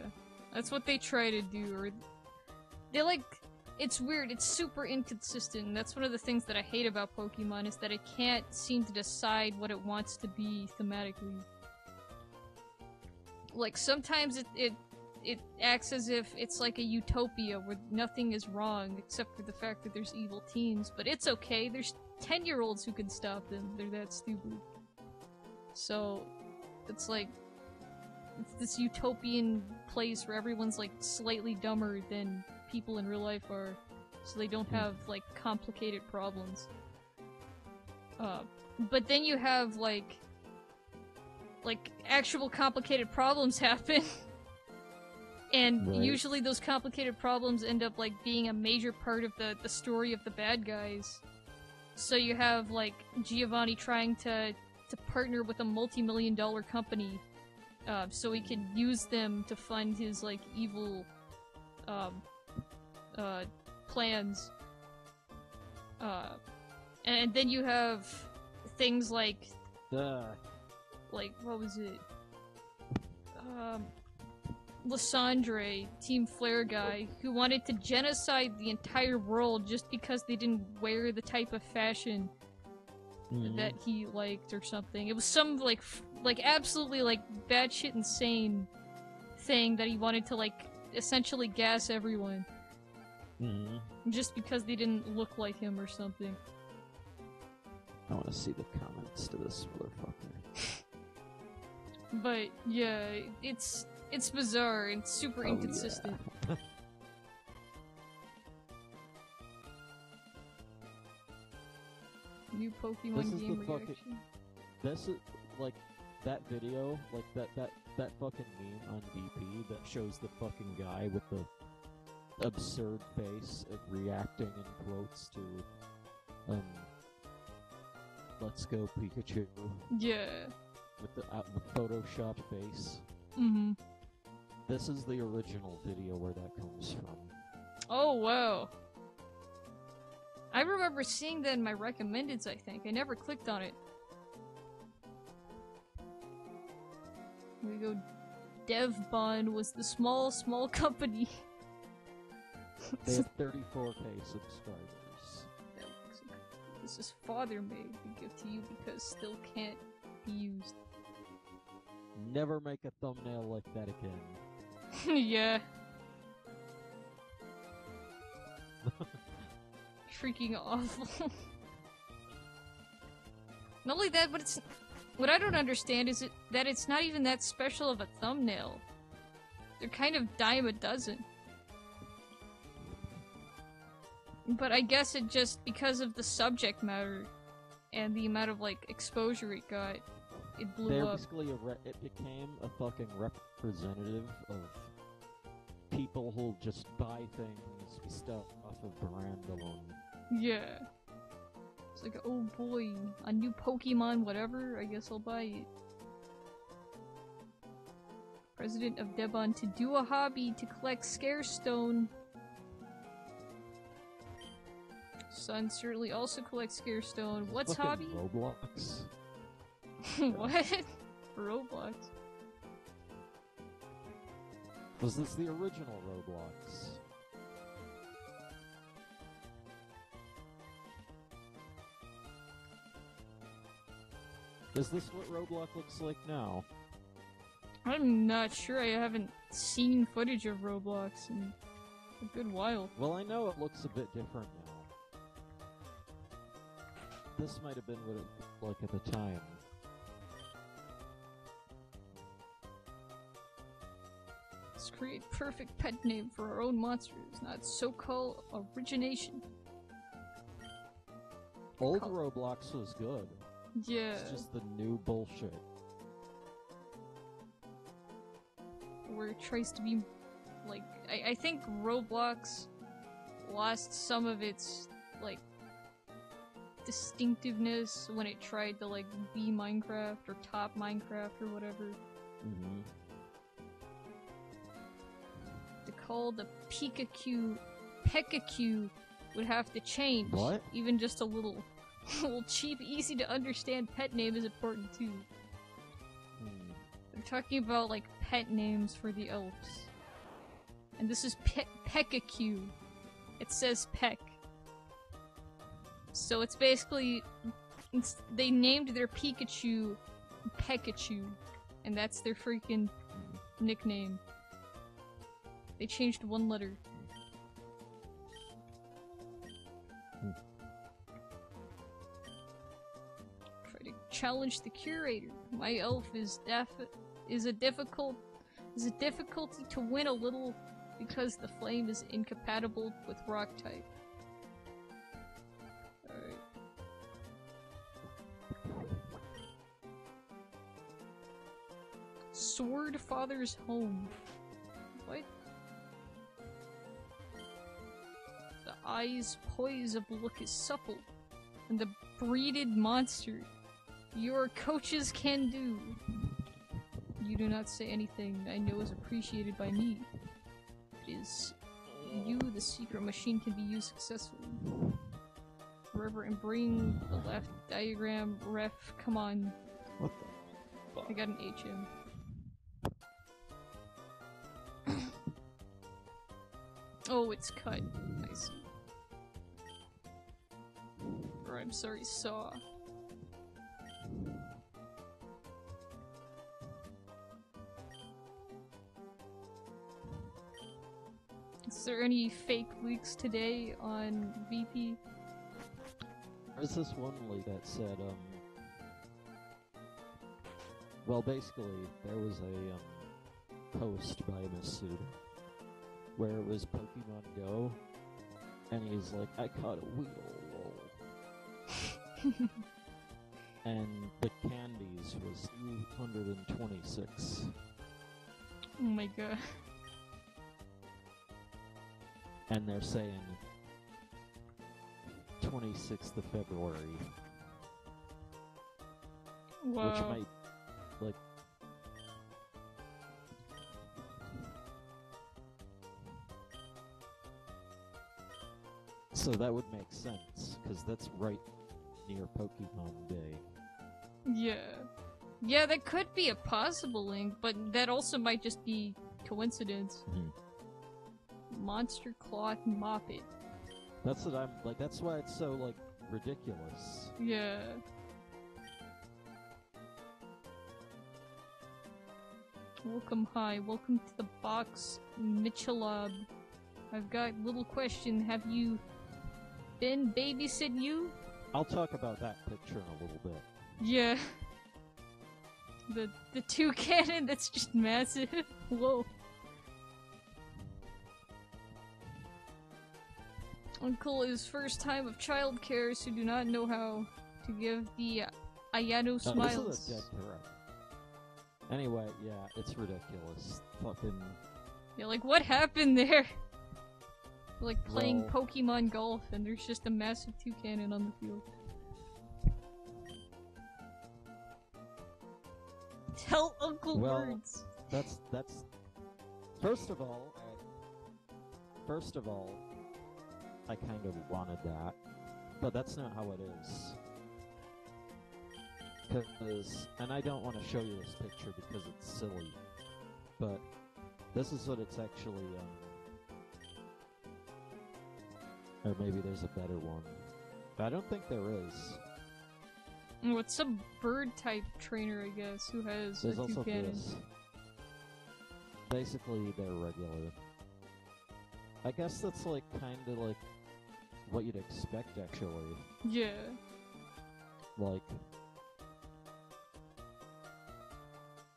S2: That's what they try to do, or... they like... it's weird, it's super inconsistent, and that's one of the things that I hate about Pokemon, is that it can't seem to decide what it wants to be thematically. Like, sometimes it acts as if it's like a utopia where nothing is wrong except for the fact that there's evil teens, but it's okay, there's 10-year-olds who can stop them, they're that stupid. So, it's like, it's this utopian place where everyone's like slightly dumber than people in real life are, so they don't have, like, complicated problems. But then you have, like, actual complicated problems happen. And usually those complicated problems end up, like, being a major part of the story of the bad guys. So you have, like, Giovanni trying to partner with a multi-million-dollar company, so he can use them to fund his, like, evil, plans. And then you have things like, what was it? Lysandre, Team Flare guy, who wanted to genocide the entire world just because they didn't wear the type of fashion that he liked or something. It was some, like absolutely, like, batshit insane thing that he wanted to, like, essentially gas everyone. Just because they didn't look like him or something.
S1: I want to see the comments to this motherfucker.
S2: But, yeah, it's bizarre and super inconsistent.
S1: Yeah.
S2: New Pokemon game reaction.
S1: This is, like, that video, like, that fucking meme on VP that shows the fucking guy with the absurd face of reacting in quotes to, Let's Go Pikachu.
S2: Yeah.
S1: With the Photoshop face. This is the original video where that comes from.
S2: Oh, wow. I remember seeing that in my recommendeds, I think. I never clicked on it. Here we go. DevBond was the small company.
S1: They have 34k subscribers.
S2: This is father-made. We give to you because still can't be used.
S1: Never make a thumbnail like that again.
S2: Yeah. Freaking awful. Not only that, but it's... What I don't understand is that it's not even that special of a thumbnail. They're kind of dime a dozen. But I guess it just, because of the subject matter and the amount of, like, exposure it got, it blew up.
S1: Basically, it became a fucking representative of people who'll just buy things, stuff off of brand alone.
S2: Yeah. It's like, oh boy, a new Pokemon whatever, I guess I'll buy it. President of Debon to do a hobby to collect Scarestone. Son certainly also collects Scarestone. What's hobby?
S1: Roblox.
S2: What? Roblox.
S1: Was this the original Roblox? Is this what Roblox looks like now?
S2: I'm not sure. I haven't seen footage of Roblox in a good while.
S1: Well, I know it looks a bit different now. This might have been what it looked like at the time.
S2: Let's create perfect pet name for our own monsters, not so-called origination.
S1: Old Roblox was good.
S2: Yeah.
S1: It's just the new bullshit.
S2: Where it tries to be, like, I think Roblox lost some of its, like, distinctiveness when it tried to, like, be Minecraft or top Minecraft or whatever. To call the Pikachu would have to change.
S1: What?
S2: Even just a little. A little cheap, easy to understand pet name is important too. They're talking about, like, pet names for the elves. And this is Pekachu. It says Peck. So it's basically... they named their Pikachu Pekachu. And that's their freaking nickname. They changed one letter. Try to challenge the curator. My elf is a difficulty to win a little because the flame is incompatible with rock type. Alright. Sword Father's Home. What? The eye's poise of look is supple, and the breeded monster your coaches can do. You do not say anything I know is appreciated by me. It is you, the secret machine, can be used successfully. Forever and bring the left diagram, ref, come on.
S1: What the fuck?
S2: I got an HM. Oh, it's cut. I see. Or I'm sorry, saw. Is there any fake leaks today on VP?
S1: There's this one leak that said, well, basically, there was a post by Masuda where it was Pokemon Go, and he's like, I caught a Weedle, lol. And the candies was 226.
S2: Oh my god.
S1: And they're saying 26th of February.
S2: Wow.
S1: Which might, like... So that would make sense, because that's right near Pokemon Day.
S2: Yeah. Yeah, that could be a possible link, but that also might just be coincidence. Monster Cloth Moppet.
S1: That's what I'm, like, that's why it's so, like, ridiculous.
S2: Yeah. Welcome, hi. Welcome to the box, Michelab. I've got a little question. Have you been babysitting you?
S1: I'll talk about that picture in a little bit.
S2: Yeah. The toucan that's just massive. Whoa. Uncle is first time of childcare, so do not know how to give the Ayano smiles.
S1: This is a dead correct. Anyway, yeah, it's ridiculous. Fucking...
S2: Yeah, like, what happened there? Like, playing Pokemon Golf, and there's just a massive toucan on the field. Tell Uncle words!
S1: That's... First of all, I kind of wanted that, but that's not how it is. And I don't want to show you this picture because it's silly, but this is what it's actually, or maybe there's a better one. But I don't think there is.
S2: Oh, it's some bird-type trainer, I guess, who has
S1: There's
S2: a
S1: also
S2: toucan.
S1: this. Basically, they're regular. I guess that's, like, kinda like what you'd expect, actually.
S2: Yeah.
S1: Like...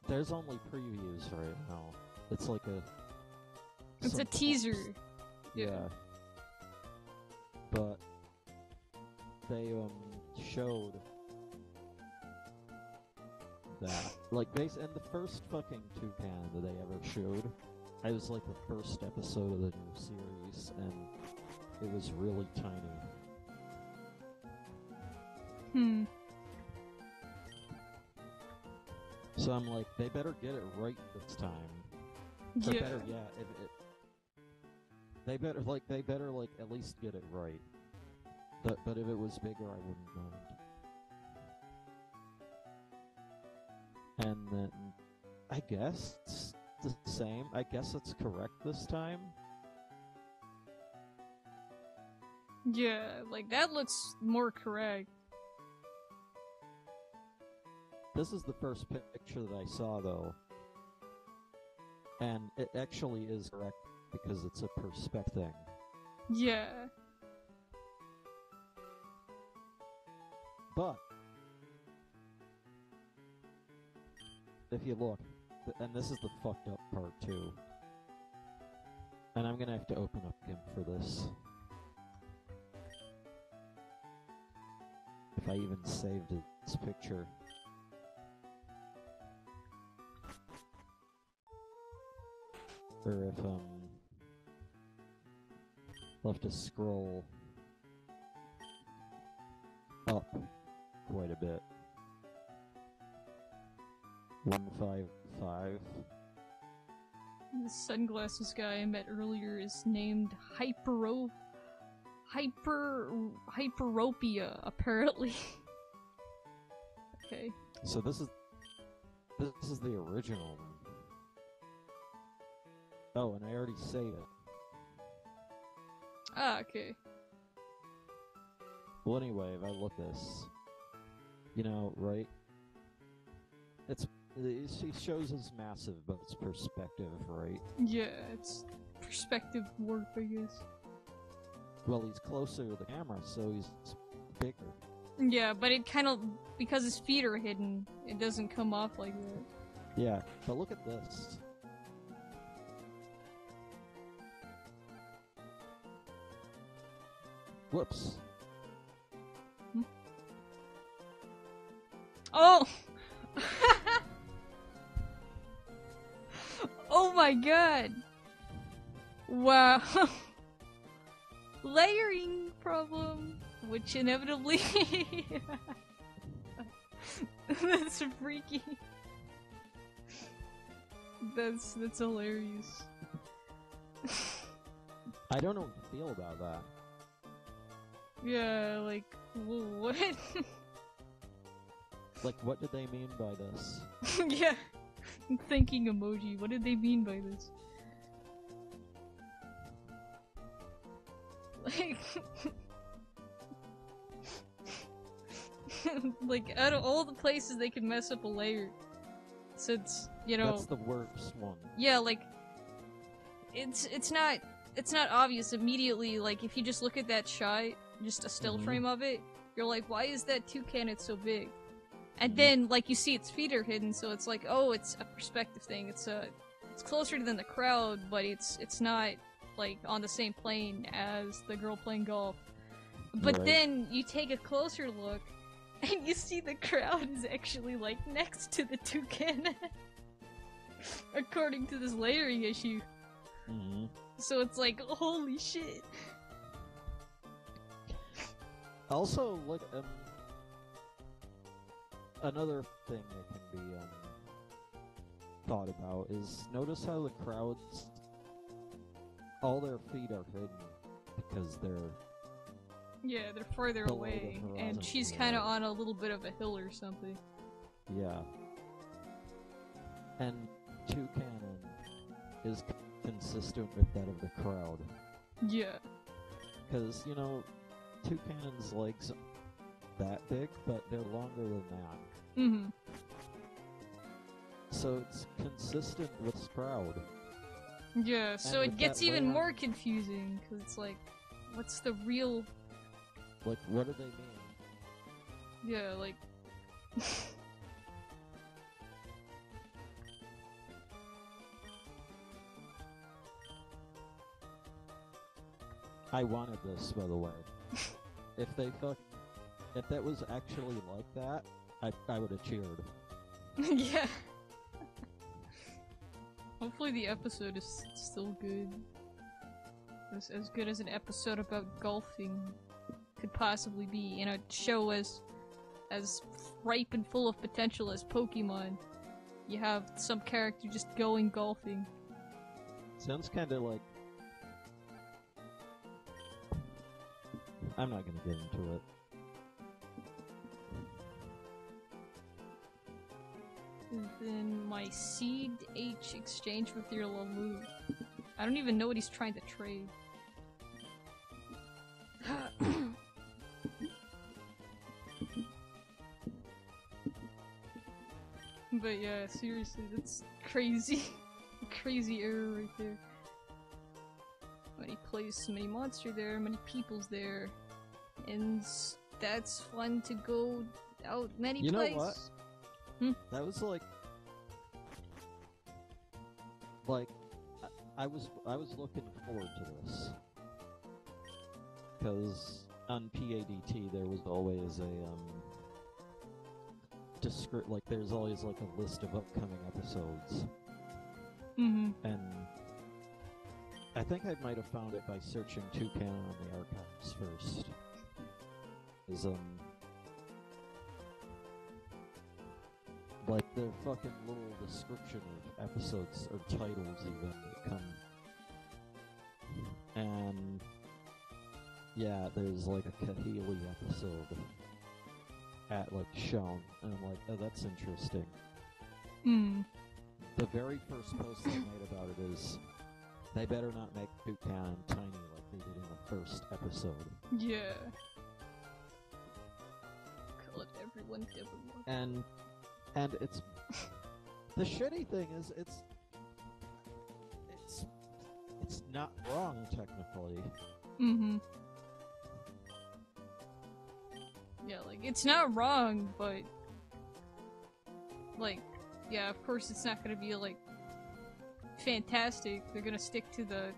S1: There's only previews right now. It's like a...
S2: It's a teaser.
S1: Yeah. But... They, showed... that. Like, and the first fucking toucan that they ever showed, it was like the first episode of the new series, and it was really tiny. So I'm like, they better get it right this time. Or better yet, they better at least get it right. But if it was bigger, I wouldn't mind. And then, I guess it's the same. I guess it's correct this time.
S2: Yeah, like, that looks more correct.
S1: This is the first picture that I saw, though. And it actually is correct because it's a perspective thing.
S2: Yeah.
S1: But, if you look, and this is the fucked up part, too. And I'm gonna have to open up GIMP for this. If I even saved this picture. Or if, I'll have to scroll up quite a bit. 155.
S2: The sunglasses guy I met earlier is named Hyperopia, apparently. Okay.
S1: So this is the original one. Oh, and I already saved it.
S2: Ah, okay.
S1: Well, anyway, if I look this, you know, right? He shows us massive, but it's perspective, right?
S2: Yeah, it's perspective warp, I guess.
S1: Well, he's closer to the camera, so he's bigger.
S2: Yeah, but it kind of, because his feet are hidden, it doesn't come off like that.
S1: Yeah, but look at this. Whoops.
S2: Hmm? Oh! Oh my god! Wow. Layering problem, which inevitably... That's freaky. That's hilarious.
S1: I don't know what to feel about that.
S2: Yeah, like, what?
S1: Like, what did they mean by this?
S2: Yeah. Thinking emoji. What did they mean by this? Like, like out of all the places they could mess up a layer, since you know
S1: that's the worst one.
S2: Yeah, like it's not obvious immediately. Like if you just look at that shot, just a still frame of it, you're like, why is that toucan so big? And then, like, you see its feet are hidden, so it's like, oh, it's a perspective thing. It's closer than the crowd, but it's not, like, on the same plane as the girl playing golf. But then, you take a closer look, and you see the crowd is actually, like, next to the toucan. According to this layering issue. So it's like, holy shit.
S1: Also, look, another thing that can be thought about is notice how the crowds, all their feet are hidden because they're
S2: they're farther away, and she's kind of on a little bit of a hill or something.
S1: Yeah, and toucan is consistent with that of the crowd.
S2: Yeah,
S1: because you know, toucan's legs that big, but they're longer than that. So it's consistent with this crowd.
S2: Yeah, so it gets even more confusing, because it's like, what's the real...
S1: Like, what do they mean?
S2: Yeah, like...
S1: I wanted this, by the way. If that was actually like that, I would have cheered.
S2: Yeah. Hopefully the episode is still good. As good as an episode about golfing could possibly be in a show as ripe and full of potential as Pokemon. You have some character just going golfing.
S1: Sounds kinda like... I'm not gonna get into it.
S2: And then my Seed H exchange with your Lamu. I don't even know what he's trying to trade. But yeah, seriously, that's crazy. Crazy error right there. Many places, many monsters there, many peoples there. And that's fun to go out many places.
S1: You know what? That was like I was looking forward to this because on PADT there was always a like there's always like a list of upcoming episodes.
S2: Mm-hmm.
S1: And I think I might have found it by searching Toucan on the archives first. Is like the fucking little description of episodes or titles even that come. And yeah, there's like a Kahili episode shown, and I'm like, oh, that's interesting. The very first post I made about it is, they better not make Toucan tiny like they did in the first episode.
S2: Yeah. Call it everyone evermore.
S1: And it's the shitty thing is it's not wrong technically.
S2: Mm-hmm. Yeah, like, it's not wrong, but like, yeah, of course it's not gonna be like fantastic. They're gonna stick to the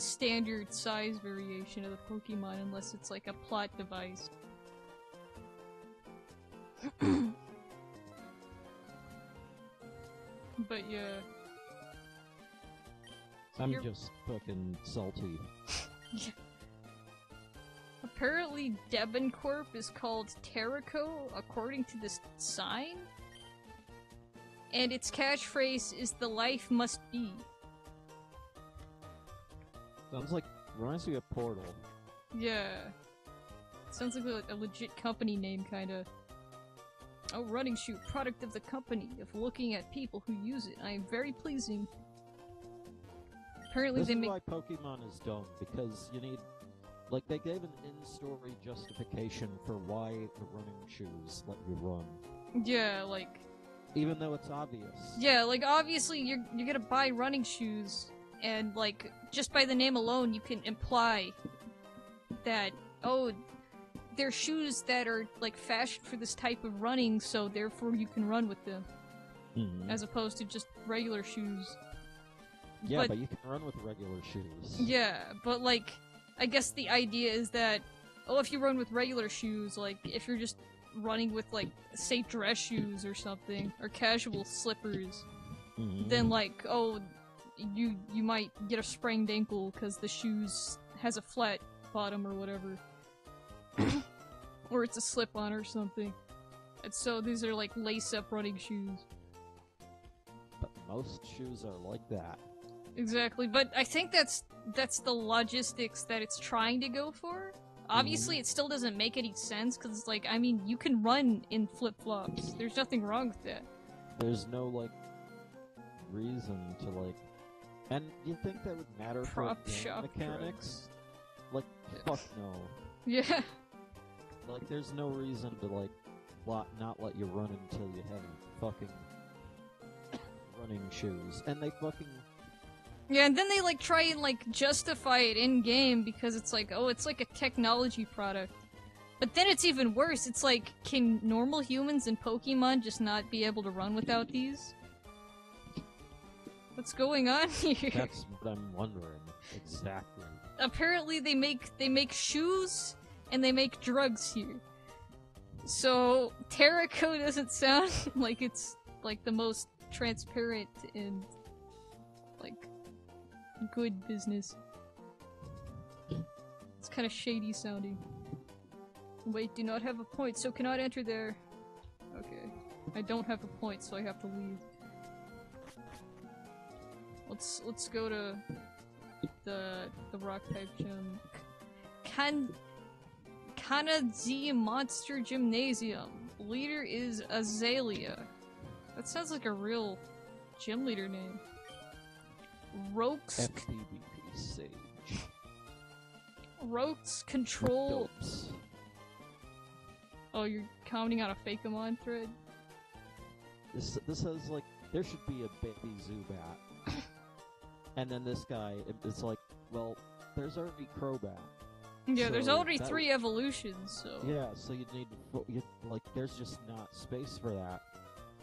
S2: standard size variation of the Pokemon unless it's like a plot device. But yeah.
S1: I'm just fucking salty.
S2: Yeah. Apparently Deboncorp is called Terrico according to this sign. And its catchphrase is "the life must be."
S1: Sounds like, reminds me of Portal.
S2: Yeah. Sounds like a legit company name, kinda. Oh, running shoe, product of the company. If looking at people who use it, I am very pleasing. Apparently
S1: this
S2: they
S1: is
S2: make-
S1: why Pokemon is dumb, because you need... Like, they gave an in-story justification for why the running shoes let you run.
S2: Yeah, like...
S1: Even though it's obvious.
S2: Yeah, like, obviously you're gonna buy running shoes, and, like, just by the name alone you can imply that, oh, they're shoes that are, like, fashioned for this type of running, so therefore you can run with them.
S1: Mm-hmm.
S2: As opposed to just regular shoes.
S1: Yeah, but you can run with regular shoes.
S2: Yeah, but, like, I guess the idea is that, oh, if you run with regular shoes, like, if you're just running with, like, say, dress shoes or something, or casual slippers, then, like, oh, you might get a sprained ankle because the shoes has a flat bottom or whatever. Or it's a slip-on or something. And so these are, like, lace-up running shoes.
S1: But most shoes are like that.
S2: Exactly, but I think that's the logistics that it's trying to go for. Obviously, it still doesn't make any sense, because it's like, I mean, you can run in flip-flops. There's nothing wrong with that.
S1: There's no, like, reason to, like... And you think that would matter
S2: Prop
S1: for game
S2: shop
S1: mechanics? Like, fuck no.
S2: Yeah.
S1: Like, there's no reason to, like, not let you run until you have fucking running shoes. And they fucking...
S2: Yeah, and then they, like, try and, like, justify it in-game because it's like, oh, it's like a technology product. But then it's even worse. It's like, can normal humans in Pokemon just not be able to run without these? What's going on here?
S1: That's what I'm wondering. Exactly.
S2: Apparently they make shoes and they make drugs here. So Terrico doesn't sound like it's like the most transparent and like good business. It's kind of shady sounding. Wait, do not have a point, so cannot enter there. Okay. I don't have a point, so I have to leave. Let's go to the rock type gym. Kanazi Monster Gymnasium. Leader is Azalea. That sounds like a real gym leader name. Roke's
S1: FTBP Sage.
S2: Roke's control.
S1: Dopes.
S2: Oh, you're commenting on a Fakeamon thread?
S1: This has like there should be a baby Zubat. And then this guy, it's like, well, there's already Crobat.
S2: Yeah,
S1: So
S2: there's already
S1: that
S2: 3 evolutions, so...
S1: Yeah, so you need, like, there's just not space for that.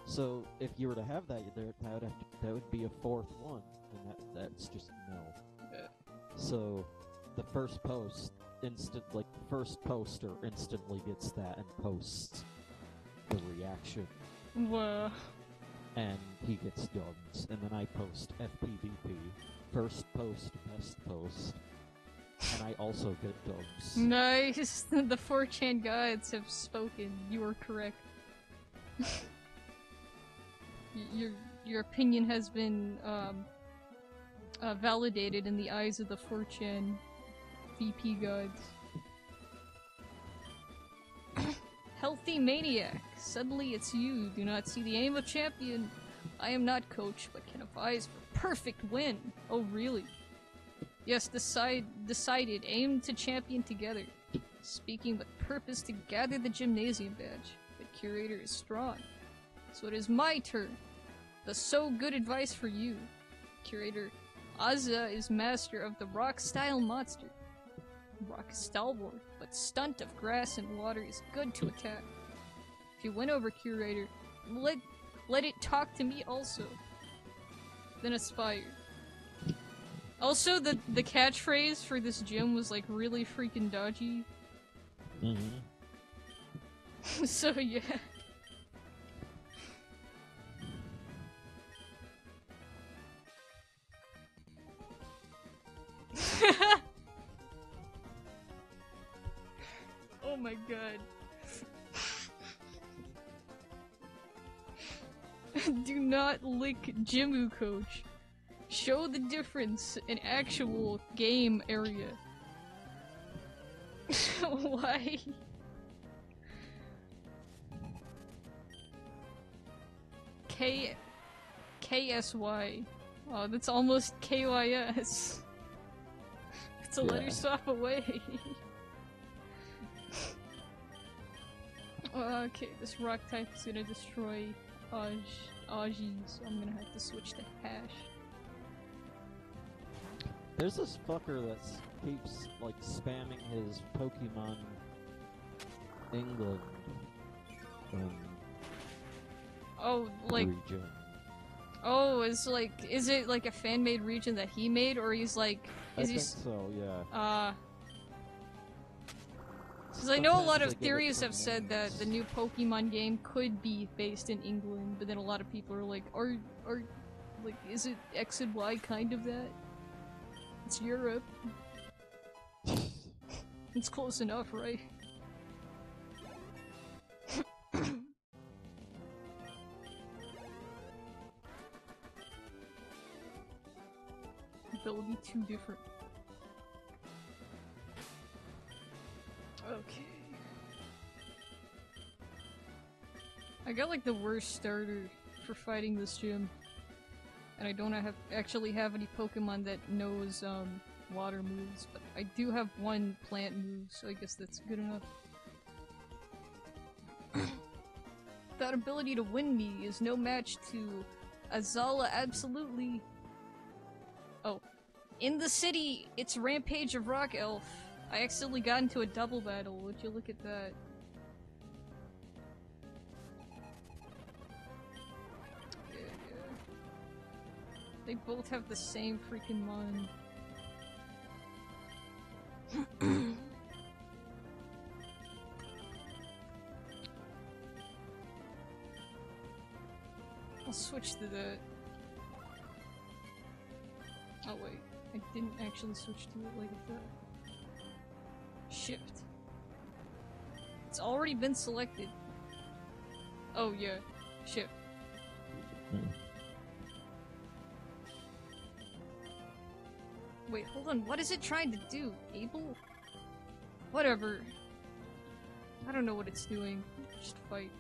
S1: So if you were to have that, that would be a fourth one, and that's just no. So the first poster instantly gets that and posts the reaction.
S2: Whoa.
S1: And he gets dubs, and then I post FPBP, first post, best post, and I also get dubs.
S2: Nice! The 4chan gods have spoken. You are correct. Your opinion has been validated in the eyes of the 4chan VP gods. Healthy maniac. Suddenly it's you. Do not see the aim of champion. I am not coach, but can advise for perfect win. Oh, really? Yes, decided. Aim to champion together. Speaking with purpose to gather the gymnasium badge. The curator is strong. So it is my turn. The so good advice for you. Curator Azza is master of the rock-style monster. Rock is stalwart, but stunt of grass and water is good to attack. If you win over Curator, let it talk to me also. Then aspire. Also, the catchphrase for this gym was like really freaking dodgy. So yeah. Oh my god. Do not lick Jimu, coach. Show the difference in actual game area. Why? KSY. Oh, that's almost KYS. It's a letter swap away. Okay, this rock type is gonna destroy Aji, so I'm gonna have to switch to hash.
S1: There's this fucker that keeps, like, spamming his Pokemon England
S2: oh, like
S1: region.
S2: Oh, is it like a fan-made region that he made, or he's like
S1: I think so, yeah.
S2: Because I know a lot of theories have said that the new Pokemon game could be based in England, but then a lot of people are like, like, is it X and Y kind of that? It's Europe. It's close enough, right? That would be too different. Okay. I got like the worst starter for fighting this gym. And I don't actually have any Pokemon that knows water moves, but I do have one plant move, so I guess that's good enough. That ability to win me is no match to Azala absolutely. Oh. In the city, it's Rampage of Rock Elf. I accidentally got into a double battle. Would you look at that? Yeah. They both have the same freaking mon. I'll switch to that. Oh wait, I didn't actually switch to it like that. Shift. It's already been selected. Oh yeah, shift. Wait, hold on, what is it trying to do? Able? Whatever. I don't know what it's doing. Just fight.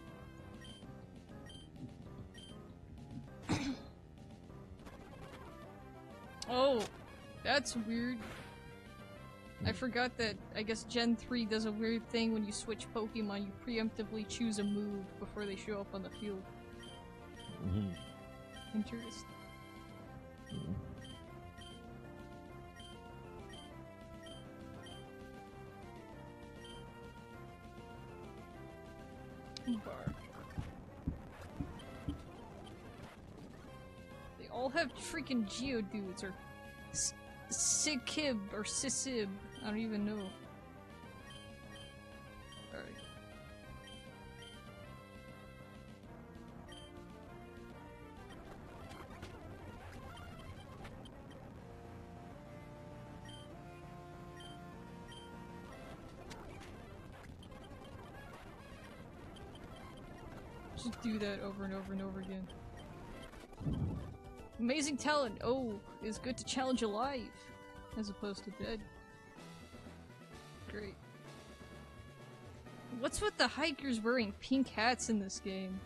S2: Oh, that's weird. I forgot that, I guess Gen 3 does a weird thing when you switch Pokemon, you preemptively choose a move before they show up on the field. Interesting. Bar. all have freaking Geodudes, or Sikib, or Sisib. I don't even know. Alright. Just do that over and over and over again. Amazing talent! Oh, it's good to challenge alive, as opposed to dead. Great. What's with the hikers wearing pink hats in this game?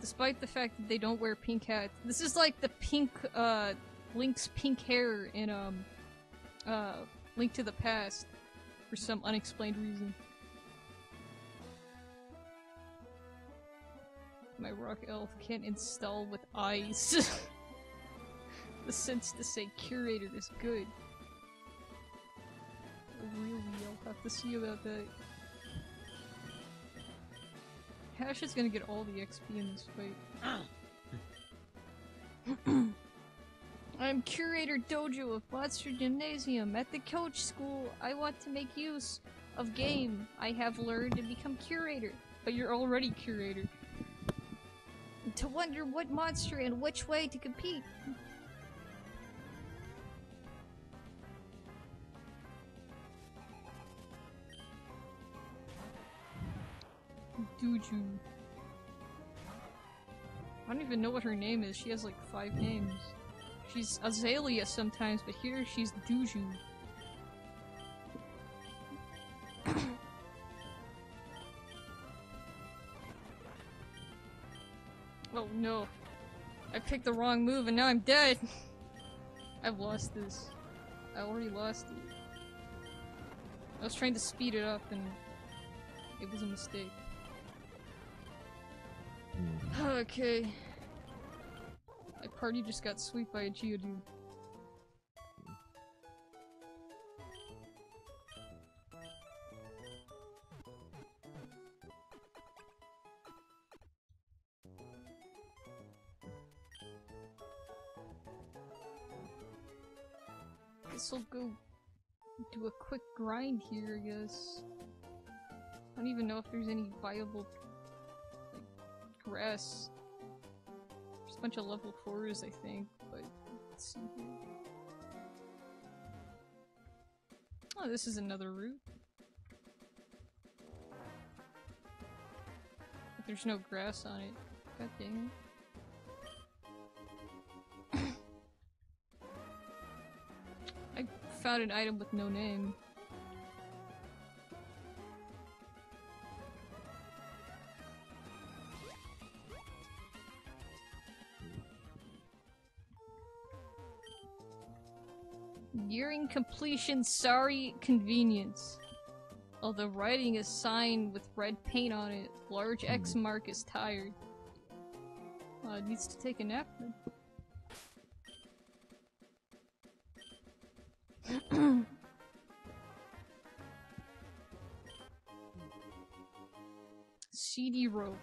S2: Despite the fact that they don't wear pink hats. This is like the pink, Link's pink hair in, Link to the Past. For some unexplained reason. My rock elf can't install with eyes. The sense to say curator is good. Really, I'll have to see about that. Hash is gonna get all the XP in this fight. I'm Curator Dojo of Monster Gymnasium. At the coach school, I want to make use of game I have learned and become curator. But you're already curator. To wonder what monster and which way to compete. Duju. I don't even know what her name is. She has like 5 names. She's Azalea sometimes, but here she's Duju. Oh no. I picked the wrong move and now I'm dead! I've lost this. I already lost it. I was trying to speed it up and it was a mistake. Okay. My party just got swept by a Geodude. Guess I'll go do a quick grind here, I guess. I don't even know if there's any viable grass. There's a bunch of level 4s, I think, but let's see here. Oh, this is another route. But there's no grass on it. God dang it. I found an item with no name. Nearing completion, sorry, convenience. Although writing is signed with red paint on it, large X mark is tired. It needs to take a nap then. CD rope.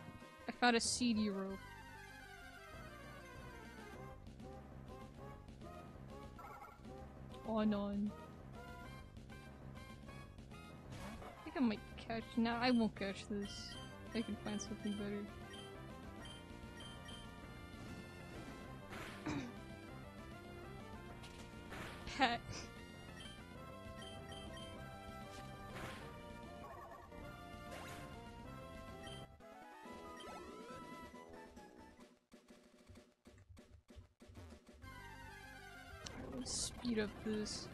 S2: I found a CD rope. On. I think I might catch. Nah, I won't catch this. I can find something better. Pat. Let's speed up this.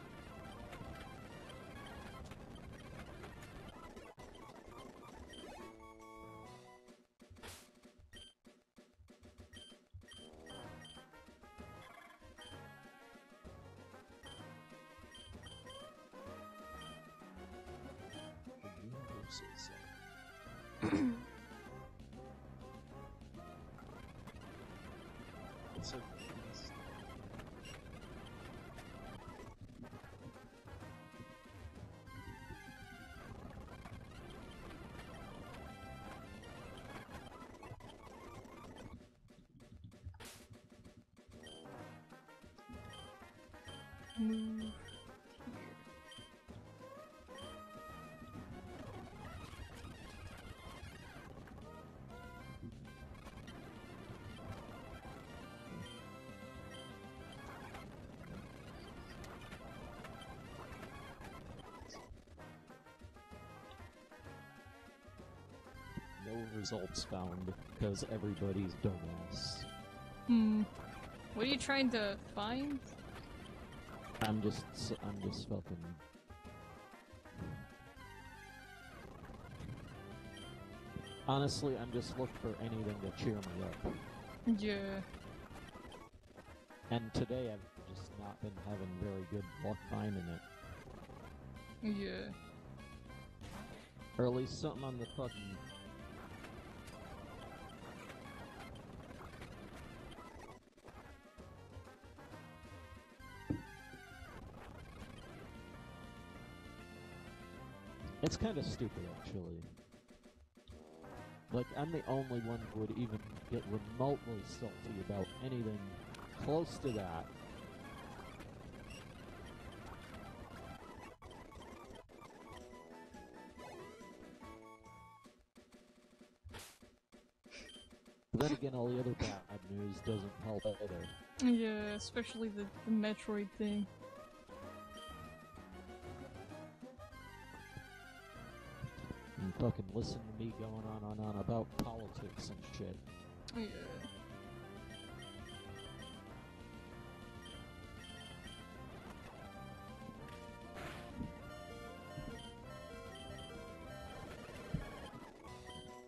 S2: move here.
S1: No results found because everybody's dumbass.
S2: What are you trying to find?
S1: I'm just fucking. Honestly, I'm just looking for anything to cheer me up.
S2: Yeah.
S1: And today I've just not been having very good luck finding it.
S2: Yeah.
S1: Or at least something on the fucking. It's kind of stupid, actually. Like, I'm the only one who would even get remotely salty about anything close to that. But then again, all the other bad news doesn't help either.
S2: Yeah, especially the Metroid thing.
S1: And fucking listen to me going on about politics and shit.
S2: Yeah.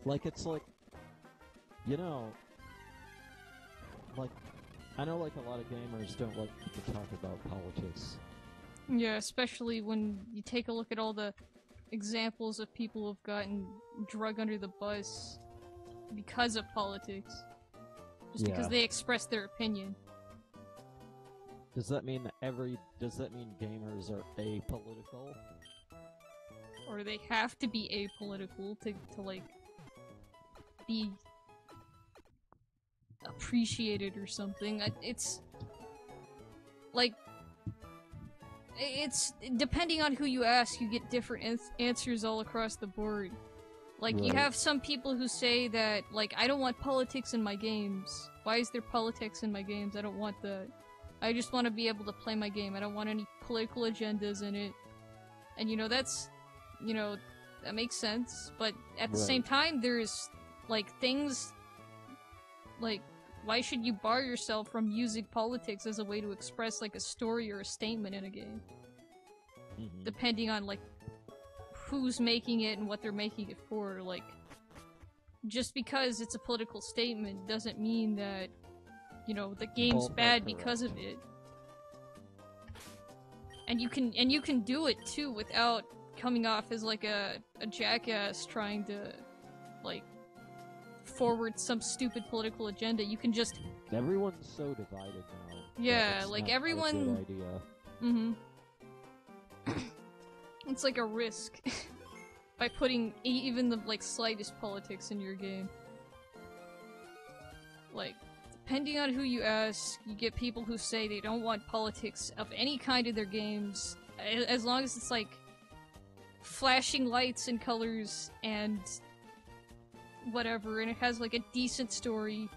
S1: Like, it's like, you know, like, I know like a lot of gamers don't like to talk about politics.
S2: Yeah, especially when you take a look at all the examples of people who've gotten drug under the bus because of politics. Just because they express their opinion.
S1: Does that mean gamers are apolitical?
S2: Or they have to be apolitical to like, be appreciated or something. It's like, it's depending on who you ask, you get different answers all across the board. Like, you have some people who say that, like, I don't want politics in my games. Why is there politics in my games? I don't want that. I just want to be able to play my game. I don't want any political agendas in it. And, you know, that's, you know, that makes sense. But at the same time, there's, like, things, like, why should you bar yourself from using politics as a way to express, like, a story or a statement in a game? Depending on, like, who's making it and what they're making it for. Like, just because it's a political statement doesn't mean that, you know, the game's bad because of it. And you can do it too without coming off as like a jackass trying to, like, forward some stupid political agenda. You can just...
S1: Everyone's so divided now.
S2: Yeah, like everyone...
S1: A good idea.
S2: It's like a risk. By putting even the, like, slightest politics in your game. Like, depending on who you ask, you get people who say they don't want politics of any kind in their games, as long as it's, like, flashing lights and colors and whatever, and it has, like, a decent story.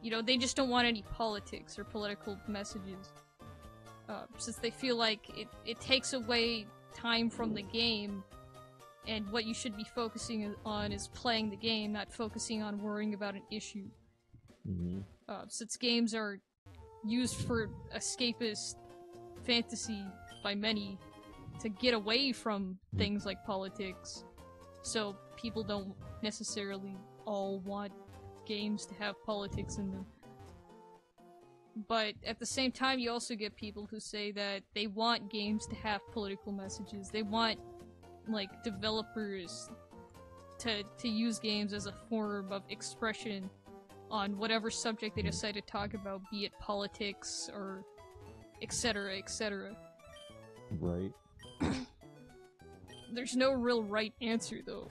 S2: You know, they just don't want any politics or political messages. Since they feel like it takes away time from the game, and what you should be focusing on is playing the game, not focusing on worrying about an issue. Since games are used for escapist fantasy by many to get away from things like politics, so people don't necessarily all want games to have politics in them. But at the same time, you also get people who say that they want games to have political messages. They want, like, developers to use games as a form of expression on whatever subject they decide to talk about, be it politics or etc., etc.
S1: Right.
S2: There's no real right answer, though.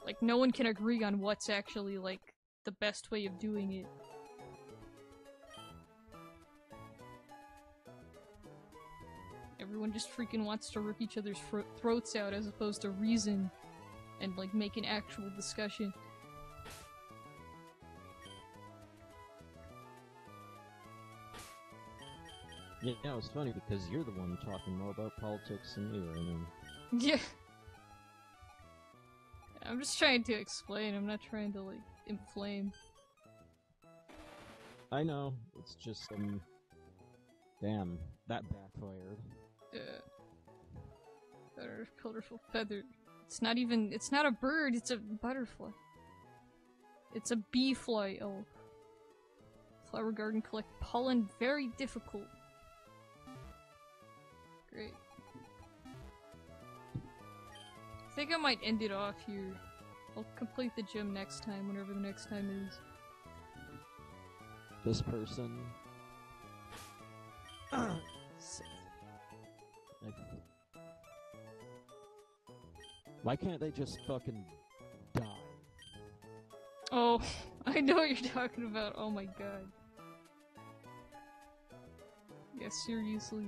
S2: Like, no one can agree on what's actually, like, the best way of doing it. everyone just freaking wants to rip each other's throats out as opposed to reason and, like, make an actual discussion.
S1: Yeah, it's funny because you're the one talking more about politics than me right now.
S2: Yeah. I'm just trying to explain, I'm not trying to, like, inflame.
S1: I know, it's just, damn, that backfired.
S2: Colorful feather. It's not even, it's not a bird, it's a butterfly. It's a bee fly elf. Flower garden collect pollen, very difficult. Great. I think I might end it off here. I'll complete the gym next time, whenever the next time is.
S1: This person... Why can't they just fucking die?
S2: Oh, I know what you're talking about. Oh my god. Yeah, seriously.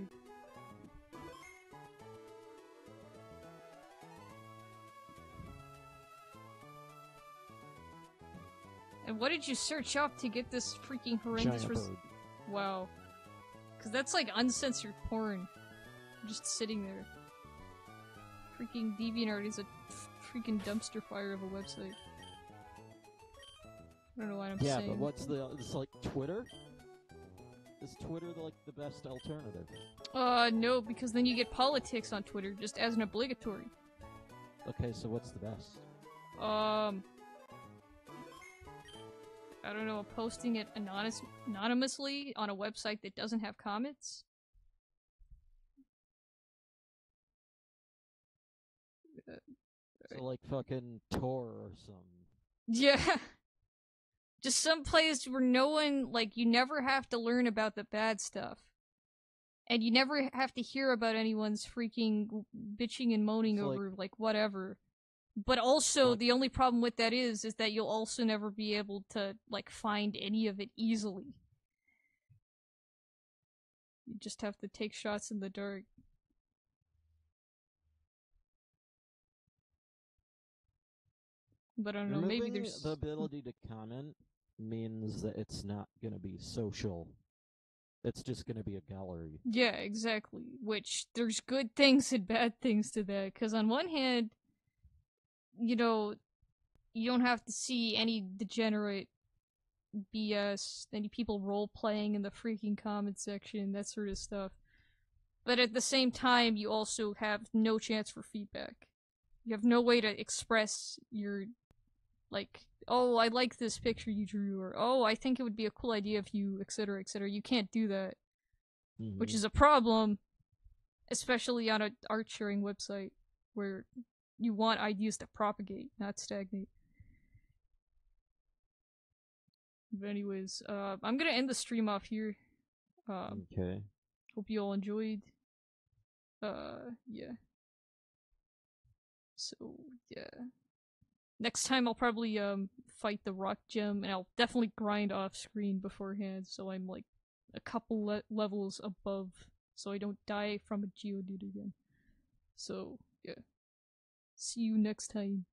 S2: And what did you search up to get this freaking horrendous Wow. Cause that's like uncensored porn. Just sitting there. Freaking DeviantArt is a freaking dumpster fire of a website. I don't know what I'm saying.
S1: Yeah, but what's the... It's like Twitter? Is Twitter like the best alternative?
S2: No, because then you get politics on Twitter, just as an obligatory.
S1: Okay, so what's the best?
S2: I don't know, posting it anonymously on a website that doesn't have comments?
S1: So like fucking Tor or something.
S2: Yeah. Just some place where no one, like, you never have to learn about the bad stuff. And you never have to hear about anyone's freaking bitching and moaning
S1: It's
S2: over, like, whatever. But also, the only problem with that is that you'll also never be able to, like, find any of it easily. You just have to take shots in the dark. But I don't know, maybe there's...
S1: the ability to comment means that it's not gonna be social. It's just gonna be a gallery.
S2: Yeah, exactly. Which, there's good things and bad things to that, because on one hand, you know, you don't have to see any degenerate BS, any people role-playing in the freaking comment section, that sort of stuff. But at the same time, you also have no chance for feedback. You have no way to express your, like, oh, I like this picture you drew, or oh, I think it would be a cool idea if you, etc., etc. You can't do that.
S1: Mm-hmm.
S2: Which is a problem, especially on an art-sharing website, where you want ideas to propagate, not stagnate. But anyways, I'm gonna end the stream off here.
S1: Okay.
S2: Hope you all enjoyed. Yeah. So, yeah. Next time I'll probably, fight the rock gem, and I'll definitely grind off screen beforehand, so I'm, like, a couple levels above, so I don't die from a Geodude again. So, yeah. See you next time.